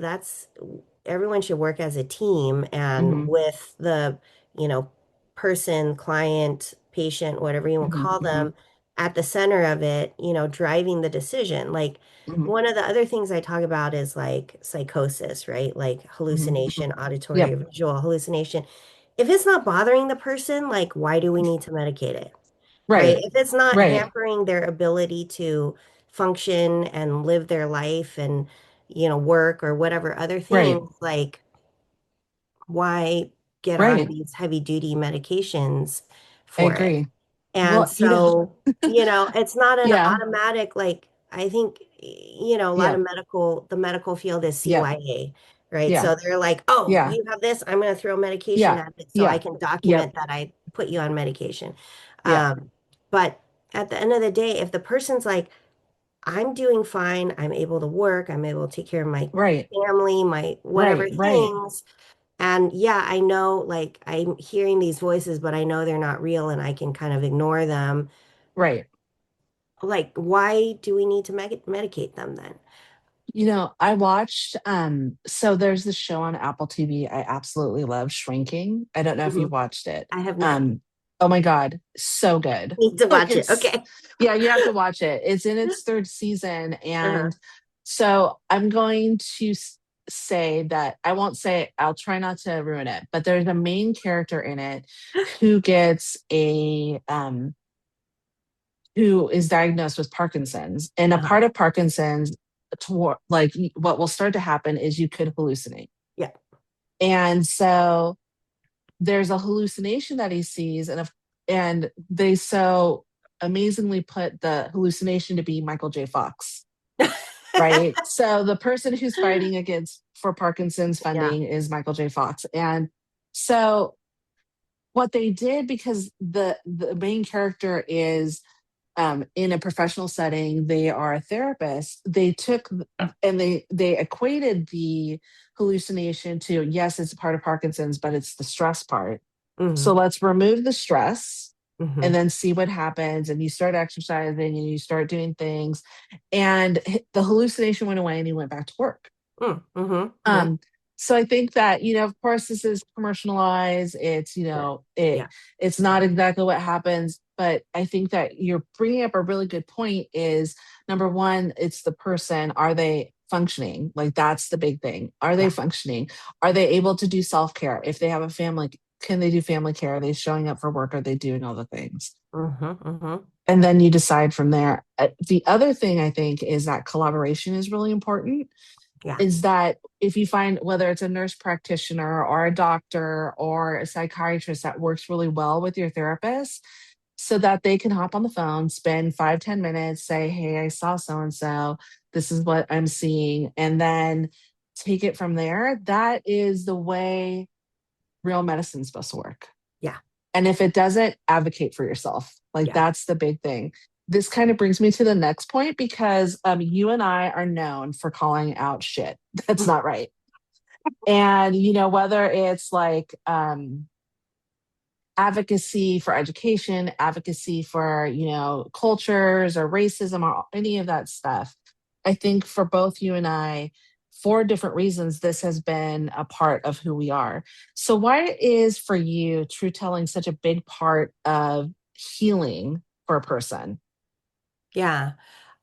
everyone should work as a team and Hmm. with the, you know, person, client, patient, whatever you want to Hmm. call Hmm. them, at the center of it, driving the decision. Like Mhm. one of the other things I talk about is like psychosis, right? Like Mhm. hallucination, auditory or Yep. visual hallucination. If it's not bothering the person, like why do we need to medicate it? Right? Right. If it's not Right. hampering their ability to function and live their life and, work or whatever other Right. things, like why get on Right. these heavy duty medications I for it? agree. And Well, so, it's not an yeah. automatic, like, I think, a lot Yeah. of the medical field is Yep. CYA, right? Yeah. So they're like, oh, Yeah. you have this, I'm going to throw medication Yeah. at it so I Yeah. can Yep. document that I put you on medication. Yep. But at the end of the day, if the person's like, I'm doing fine, I'm able to work, I'm able to take care of my Right. family, my whatever Right. Right. things, and yeah, I know like I'm hearing these voices, but I know they're not real and I can kind of ignore them. Right. Like, why do we need to medicate them then? I watched so there's this show on Apple TV I absolutely love, Shrinking. I don't know if you've Mhm. watched it. I have not. Um oh my God, so good. Need to Like watch it. it's Okay. yeah, you have to watch it. It's in its third season, Uh-huh. and so I'm going to say that I won't say, I'll try not to ruin it, but there's a main character in it who gets a who is diagnosed with Parkinson's. And a Uh-huh. part of Parkinson's, like what will start to happen is you could hallucinate. Yeah. And so there's a hallucination that he sees, and they so amazingly put the hallucination to be Michael J. Fox, right? So the person who's fighting against for Parkinson's Yeah. funding is Michael J. Fox. And so what they did, because the main character is in a professional setting, they are a therapist. They took and they equated the hallucination to, yes, it's a part of Parkinson's, but it's the stress part. So Hmm. let's remove the stress and Hmm. then see what happens. And you start exercising and you start doing things, and the hallucination went away and he went back to work. Hmm. Hmm. Um, so I think that, of course, this is commercialized. It's, Sure. Yeah. it's not exactly what happens, but I think that you're bringing up a really good point is number one, it's the person. Are they functioning? Like that's the big thing. Are they Yeah. functioning? Are they able to do self-care? If they have a family, can they do family care? Are they showing up for work? Are they doing all the things? Hmm. Hmm. And then you decide from there. The other thing I think is that collaboration is really important, Yeah. is that if you find whether it's a nurse practitioner or a doctor or a psychiatrist that works really well with your therapist, so that they can hop on the phone, spend 5-10 minutes, say, hey, I saw so and so, this is what I'm seeing, and then take it from there. That is the way real medicine's supposed to work. Yeah. And if it doesn't, advocate for yourself. Like Yeah. that's the big thing. This kind of brings me to the next point, because you and I are known for calling out shit that's not right. And whether it's like advocacy for education, advocacy for cultures or racism or any of that stuff, I think for both you and I, for different reasons, this has been a part of who we are. So why is for you truth telling such a big part of healing for a person? Yeah.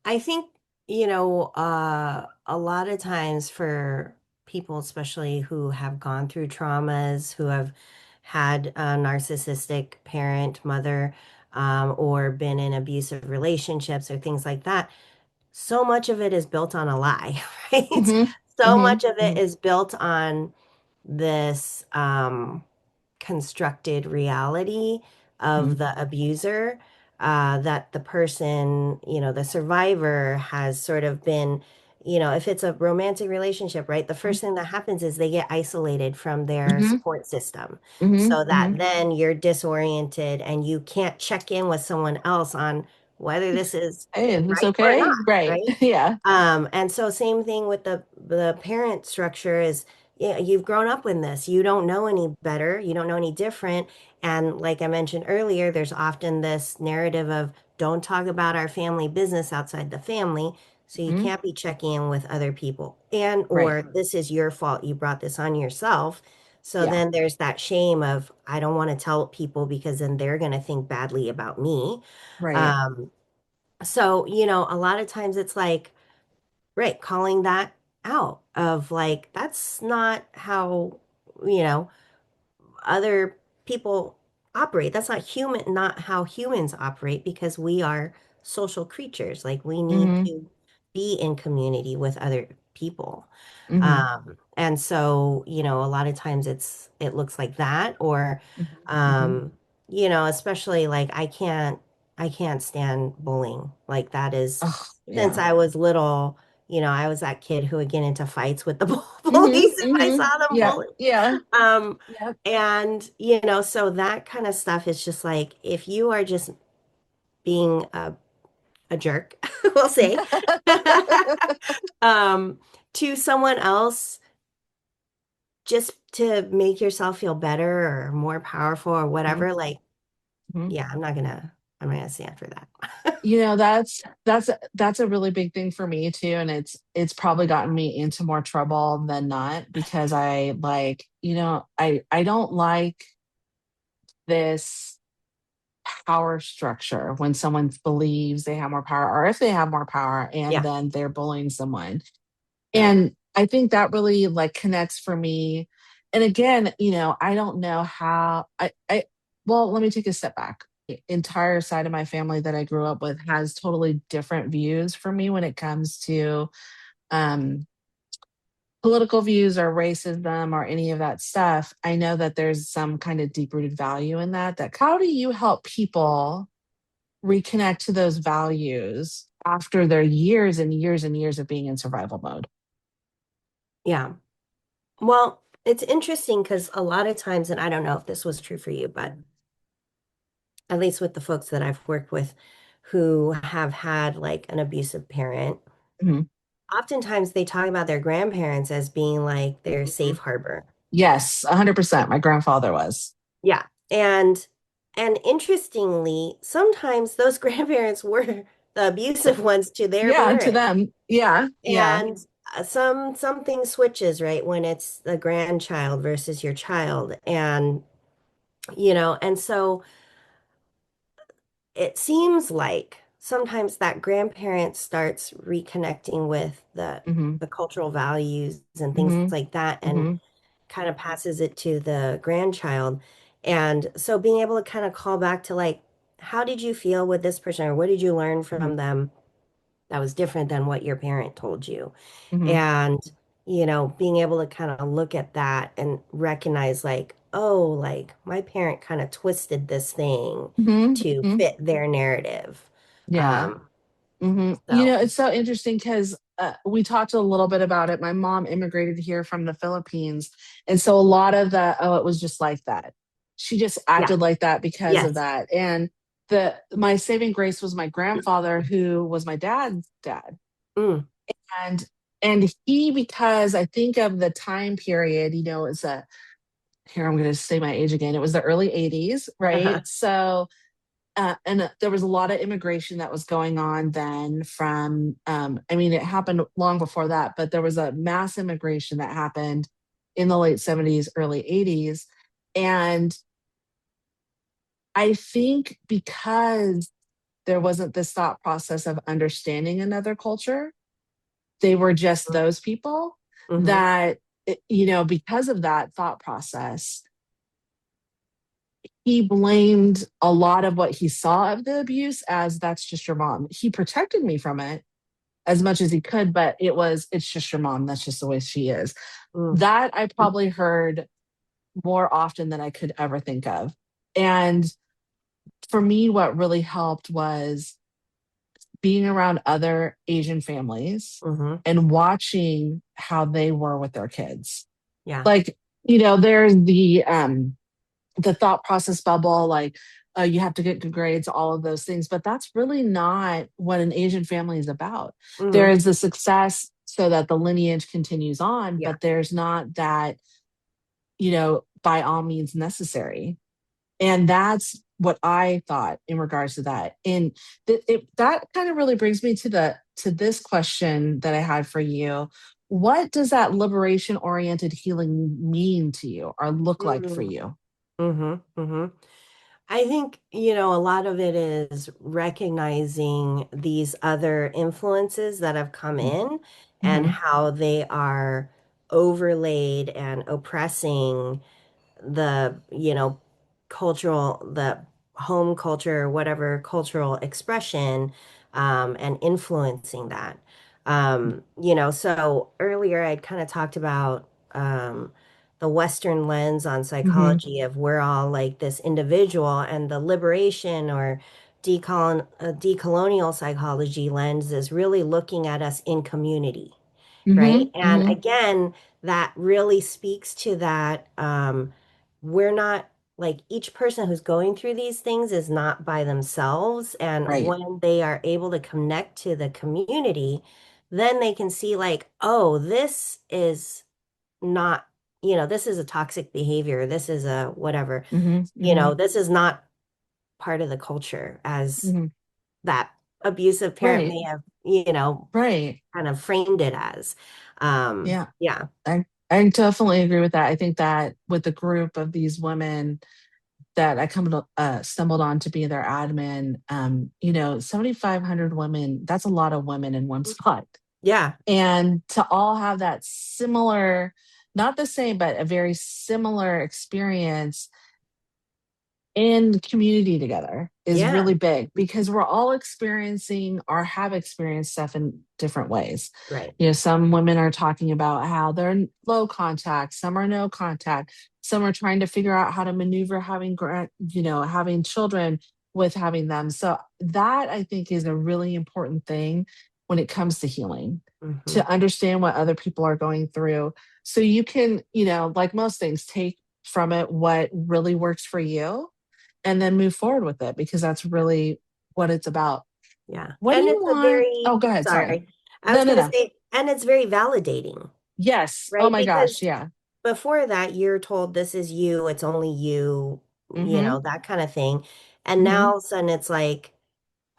I think, a lot of times for people, especially who have gone through traumas, who have had a narcissistic parent, mother, or been in abusive relationships or things like that, so much of it is built on a lie, right? Hmm. So Hmm. much of it Hmm. is built on this constructed reality of the abuser, that the person, the survivor has sort of been, if it's a romantic relationship, right? The first thing that happens is they get isolated from their Hmm. support system Hmm. so that Hmm. then you're disoriented and you can't check in with someone else on whether this is Hey, is this right or okay? not, Right. right? Yeah. And so same thing with the parent structure is, yeah, you've grown up with this. You don't know any better. You don't know any different. And like I mentioned earlier, there's often this narrative of don't talk about our family business outside the family. So you Hmm. can't be checking in with other people. And Right. or this is your fault. You brought this on yourself. So Yeah. then there's that shame of I don't want to tell people because then they're going to think badly about me. Right. Um, So, a lot of times it's like, right, calling that out of like, that's not how, you know, other people operate. That's not how humans operate because we are social creatures. Like we need Mm-hmm. to be in community with other people. Mm-hmm. And so, a lot of times it looks like that or Mm-hmm. um, especially like I can't stand bullying. Like that is Oh, since yeah. I was little, I was that kid who would get into fights with the Mm-hmm. police if I Mm-hmm. saw them Yeah. bullying. Yeah. Um, Yeah. and so that kind of stuff is just like if you are just being a jerk, we'll say, um, to someone else just to make yourself feel better or more powerful or Mhm. whatever, like, Mhm. yeah, I'm not gonna stand for that. That's a really big thing for me too, and it's probably gotten me into more trouble than not because I don't like this power structure when someone believes they have more power, or if they have more power and Yeah, then they're bullying someone. yeah, And I think that really like connects for me. And again, I don't know how well, let me take a step back. The entire side of my family that I grew up with has totally different views for me when it comes to um political views or racism or any of that stuff. I know that there's some kind of deep rooted value in that. How do you help people reconnect to those values after their years and years and years of being in survival mode? yeah. Well, it's interesting because a lot of times, and I don't know if this was true for you, but at least with the folks that I've worked with who have had like an abusive parent, Mhm. oftentimes they talk about their grandparents as being like their safe harbor. Yes, 100%. My grandfather was. Yeah. And interestingly, sometimes those grandparents were the So, abusive ones to their yeah, to parent. them. Yeah, yeah. And something switches, right, when it's the grandchild versus your child. And so it seems like sometimes that grandparent starts reconnecting with the Hmm. the cultural values and things Hmm. like that and Hmm. kind of passes it to the grandchild. And so being able to kind of call back to like, how did you feel with this person or what did you learn Hmm. from them that was different than what your parent told you? Hmm. And, being able to kind of look at that and recognize like, oh, like my parent kind of twisted this thing Hmm. to Hmm. fit their narrative. Yeah. Um, so It's so interesting because we talked a little bit about it. My mom immigrated here from the Philippines. And so a lot of that, oh, it was just like that. She just yeah, acted like that because of yes. that. And my saving grace was my grandfather, who was my dad's dad. Mm. And he, because I think of the time period, it's here, I'm going to say my age again. It was the early 80s, right? Uh-huh. So and there was a lot of immigration that was going on then from I mean, it happened long before that, but there was a mass immigration that happened in the late 70s, early 80s. And I think because there wasn't this thought process of understanding another culture, they were just those people Mm-hmm. that, because of that thought process, he blamed a lot of what he saw of the abuse as that's just your mom. He protected me from it as much as he could, but it's just your mom. That's just the way she is. Mm. That I probably heard more often than I could ever think of. And for me, what really helped was being around other Asian families Mm-hmm. and watching how they were with their kids. Yeah. Like, there's the thought process bubble, like you have to get good grades, all of those things, but that's really not what an Asian family is about. There Mm-hmm. is the success so that the lineage continues on, Yeah. but there's not that, by all means necessary. And that's what I thought in regards to that. And that kind of really brings me to this question that I had for you. What does that liberation oriented healing mean to you or look like for Mm-hmm. you? Mm-hmm. I think, a lot of it is recognizing these other influences that have come in and Hmm. how they are overlaid and oppressing the, the home culture, whatever cultural expression, and influencing that. So earlier I'd kind of talked about the Western lens on Hmm. psychology of we're all like this individual, and the liberation or decolonial psychology lens is really looking at us in community, right? Hmm. And Hmm. again, that really speaks to that. We're not like each person who's going through these things is not by themselves. And Right. when they are able to connect to the community, then they can see, like, oh, this is not, this is a toxic behavior. This is a whatever, Hmm. Hmm. this is not part of the culture as Hmm. that abusive parent Right. may have, Right. kind of framed it as. Yeah. Yeah. I definitely agree with that. I think that with the group of these women that I stumbled on to be their admin, 7,500 women, that's a lot of women in one spot. Yeah. And to all have that similar, not the same, but a very similar experience in community together is Yeah. really big because we're all experiencing or have experienced stuff in different ways. Right. Some women are talking about how they're in low contact, some are no contact, some are trying to figure out how to maneuver having children with having them. So that I think is a really important thing when it comes to healing, Hmm. to understand what other people are going through. So you can, like most things, take from it what really works for you and then move forward with it because that's really what it's about. Yeah. What do And you it's a want? Oh, very, go ahead. Sorry. sorry, I No, was no, going to no. say, and it's very validating, Yes. Oh right? my gosh. Because Yeah. before that, you're told this is you, it's only you, Mm-hmm. that kind of thing. And now Mm-hmm. all of a sudden it's like,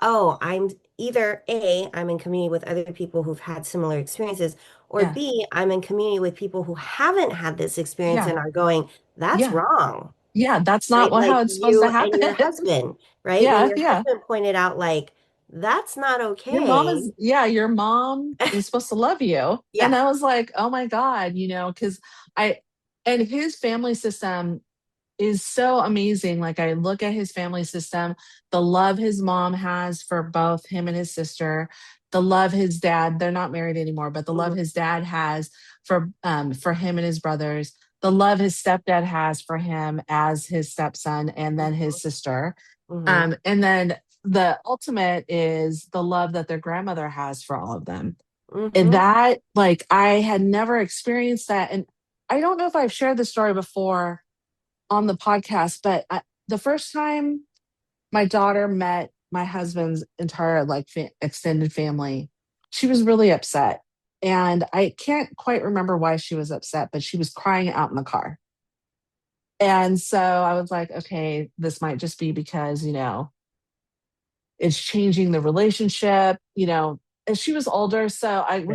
oh, I'm either A, I'm in community with other people who've had similar experiences, or Yeah. B, I'm in community with people who haven't had this experience Yeah. and are going, that's Yeah. wrong, Yeah. That's not right? how Like it's supposed to you and happen. your husband, right? When Yeah. your Yeah. husband pointed out, like, that's not okay. Your mom is supposed to love you. And Yeah. I was like, oh my God, because I, and his family system is so amazing. Like I look at his family system, the love his mom has for both him and his sister, the love his dad, they're not married anymore, but the love Hmm. his dad has for him and his brothers, the love his stepdad has for him as his stepson and then his sister. Hmm. And then the ultimate is the love that their grandmother has for all of them. And Hmm. that, like, I had never experienced that. And I don't know if I've shared this story before on the podcast, but the first time my daughter met my husband's entire extended family, she was really upset. And I can't quite remember why she was upset, but she was crying out in the car. And so I was like, okay, this might just be because, it's changing the relationship, and she was older. So Right. we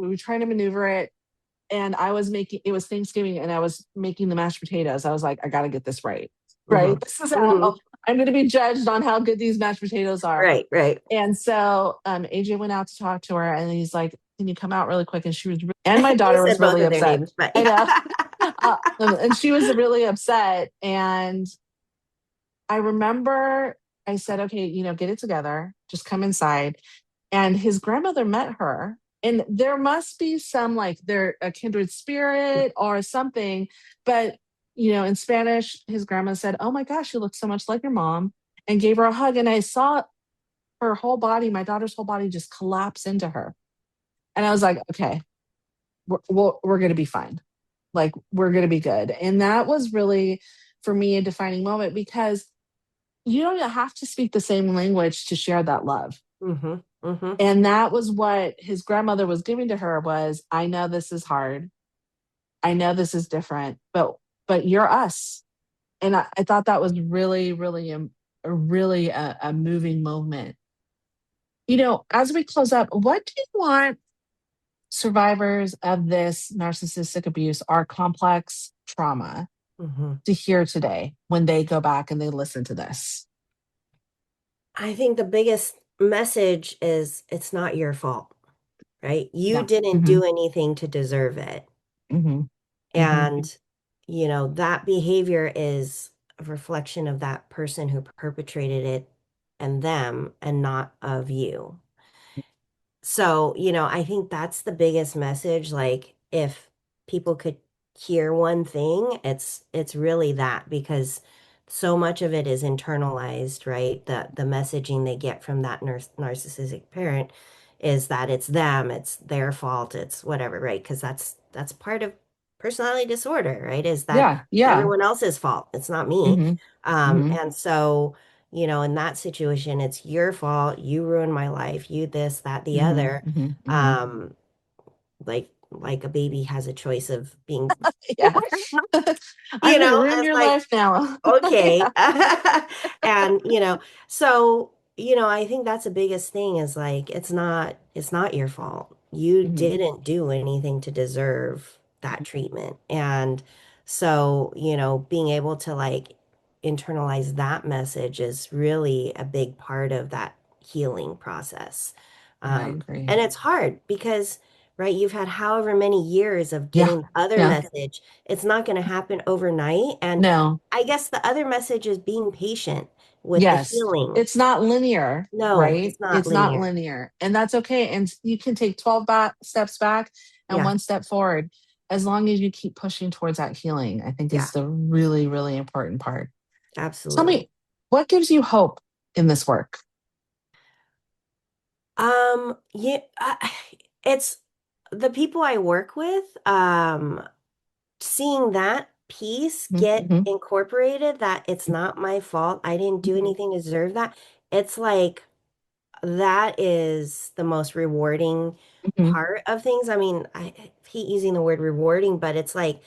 were trying to maneuver it. And it was Thanksgiving and I was making the mashed potatoes. I was like, I got to get this right. Hmm. Right. This is Hmm. how I'm going to be judged on how good these mashed potatoes are. Right. Right. And so AJ went out to talk to her and he's like, can you come out really quick? And and my You daughter was said both really of their upset. names, but I yeah. know. And she was really upset. And I remember I said, okay, get it together, just come inside. And his grandmother met her. And there must be some like they're a kindred spirit or something. But, in Spanish, his grandma said, oh my gosh, you look so much like your mom, and gave her a hug. And I saw her whole body, my daughter's whole body just collapse into her. And I was like, okay, we're going to be fine. Like, we're going to be good. And that was really, for me, a defining moment because you don't have to speak the same language to share that love. Hmm. Hmm. And that was what his grandmother was giving to her was, I know this is hard. I know this is different, but you're us. And I thought that was really, really a moving moment. As we close up, what do you want survivors of this narcissistic abuse, our complex trauma? Hmm. to hear today when they go back and they listen to this? I think the biggest message is it's not your fault, right? You Yeah. didn't Mm-hmm. do anything to deserve it. Mm-hmm. Mm-hmm. And, that behavior is a reflection of that person who perpetrated it and them and not of you. So, I think that's the biggest message. Like, if people could hear one thing, it's really that, because so much of it is internalized, right? The messaging they get from that narcissistic parent is that it's them, it's their fault, it's whatever, right? Because that's part of personality disorder, right? Is that Yeah. it's Yeah. everyone else's fault. It's not me. Mm-hmm. Mm-hmm. And so in that situation, it's your fault. You ruined my life. You this, that, the Mm-hmm. other. Mm-hmm. Mm-hmm. Um, like a baby has a choice of being Yeah. born, I'm gonna ruin as your like, life now. okay. Yeah. And, so, I think that's the biggest thing is like it's not your fault. You Mm-hmm. didn't do anything to deserve that treatment. And so, being able to like internalize that message is really a big part of that healing process. I agree. And it's hard because, right, you've had however many years of Yeah. getting the other Yeah. message. It's not going to happen overnight. And No. I guess the other message is being patient with the Yes. healing. It's not linear, No, right? it's not It's not linear. linear. And that's okay. And you can take 12 steps back and Yeah, one step forward as long as you keep pushing towards that healing, I think is yeah, the really, really important part. Tell absolutely. me, what gives you hope in this work? Yeah, it's the people I work with, seeing that piece get Mm-hmm. incorporated, that it's not my fault. I didn't do anything to deserve that. It's like that is the most rewarding Hmm. part of things. I mean, I hate using the word rewarding, but it's like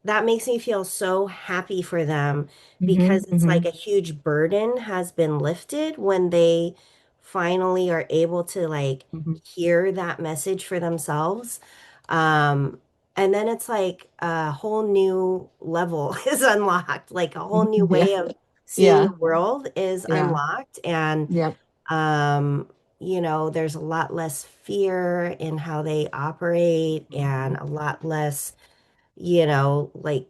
that makes me feel so happy for them Hmm. because it's Hmm. like a huge burden has been lifted when they finally are able to like Hmm. hear that message for themselves. Um, and then it's like a whole new level is unlocked, like a whole new Yeah. way of seeing Yeah. the world is Yeah. unlocked. And Yep. um, there's a lot less fear in how they operate and a lot less, like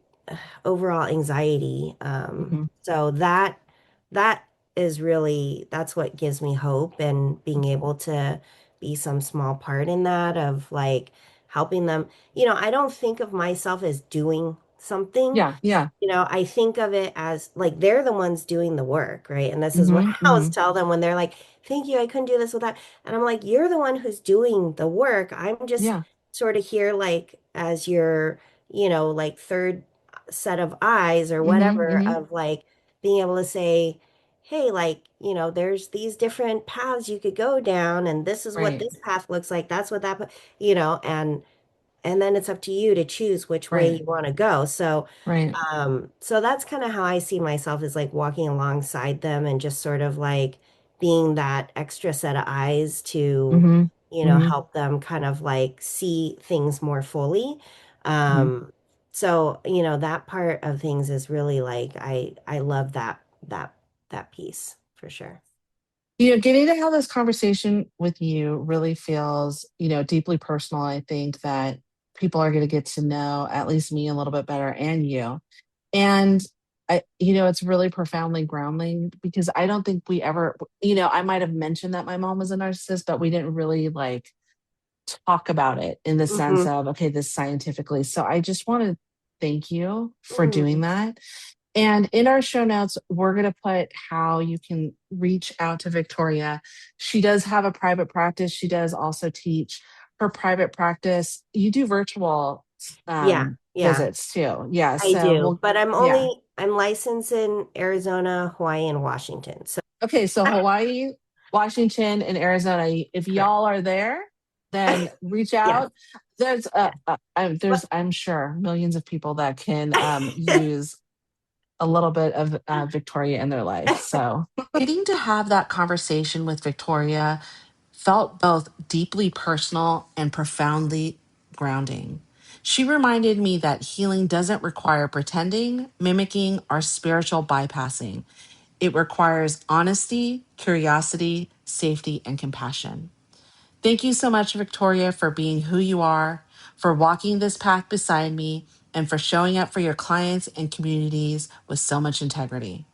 overall anxiety. Hmm. So that is really that's what gives me hope, and being able to be some small part in that of like helping them. I don't think of myself as doing something. Yeah. Yeah. I think of it as like they're the ones doing the work, right? And this is what Hmm. I always Hmm. tell them when they're like, "Thank you, I couldn't do this without." And I'm like, "You're the one who's doing the work. I'm just Yeah. sort of here like as your, like third set of eyes or Hmm. whatever Hmm. of like being able to say, hey, like, there's these different paths you could go down, and this is what Right. this path looks like. That's what that, and then it's up to you to choose which way Right. you want to go. So Right. so that's kind of how I see myself, is like walking alongside them and just sort of like being that extra set of eyes to, Hmm. Hmm. help them kind of like see things more fully. Hmm. Um, so, that part of things is really like I love that piece for sure. Getting to have this conversation with you really feels, deeply personal. I think that people are going to get to know at least me a little bit better and you. And it's really profoundly grounding because I don't think we ever, I might have mentioned that my mom was a narcissist, but we didn't really like talk about it in the sense Hmm. of, okay, this scientifically. So I just want to thank you for doing Mm. that. And in our show notes, we're going to put how you can reach out to Victoria. She does have a private practice. She does also teach her private practice. You do virtual Yeah, yeah, visits too. Yeah. I So do. But yeah. I'm licensed in Arizona, Hawaii, and Washington. So Okay. So Hawaii, Washington, and Arizona, if correct. y'all are there, then reach Yes, out. There's, yes. there's, I'm sure, millions of people that can use a little bit of Victoria in their life. So, getting to have that conversation with Victoria felt both deeply personal and profoundly grounding. She reminded me that healing doesn't require pretending, mimicking, or spiritual bypassing. It requires honesty, curiosity, safety, and compassion. Thank you so much, Victoria, for being who you are, for walking this path beside me, and for showing up for your clients and communities with so much integrity.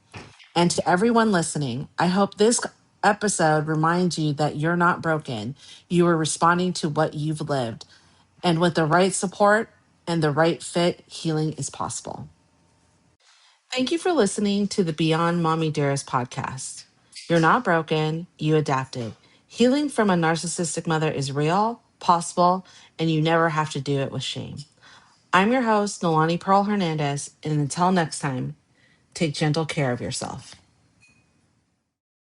And to everyone listening, I hope this episode reminds you that you're not broken. You are responding to what you've lived. And with the right support and the right fit, healing is possible. Thank you for listening to the Beyond Mommy Dearest podcast. You're not broken, you adapted. Healing from a narcissistic mother is real, possible, and you never have to do it with shame. I'm your host, Nolani Pearl Hernandez, and until next time, take gentle care of yourself.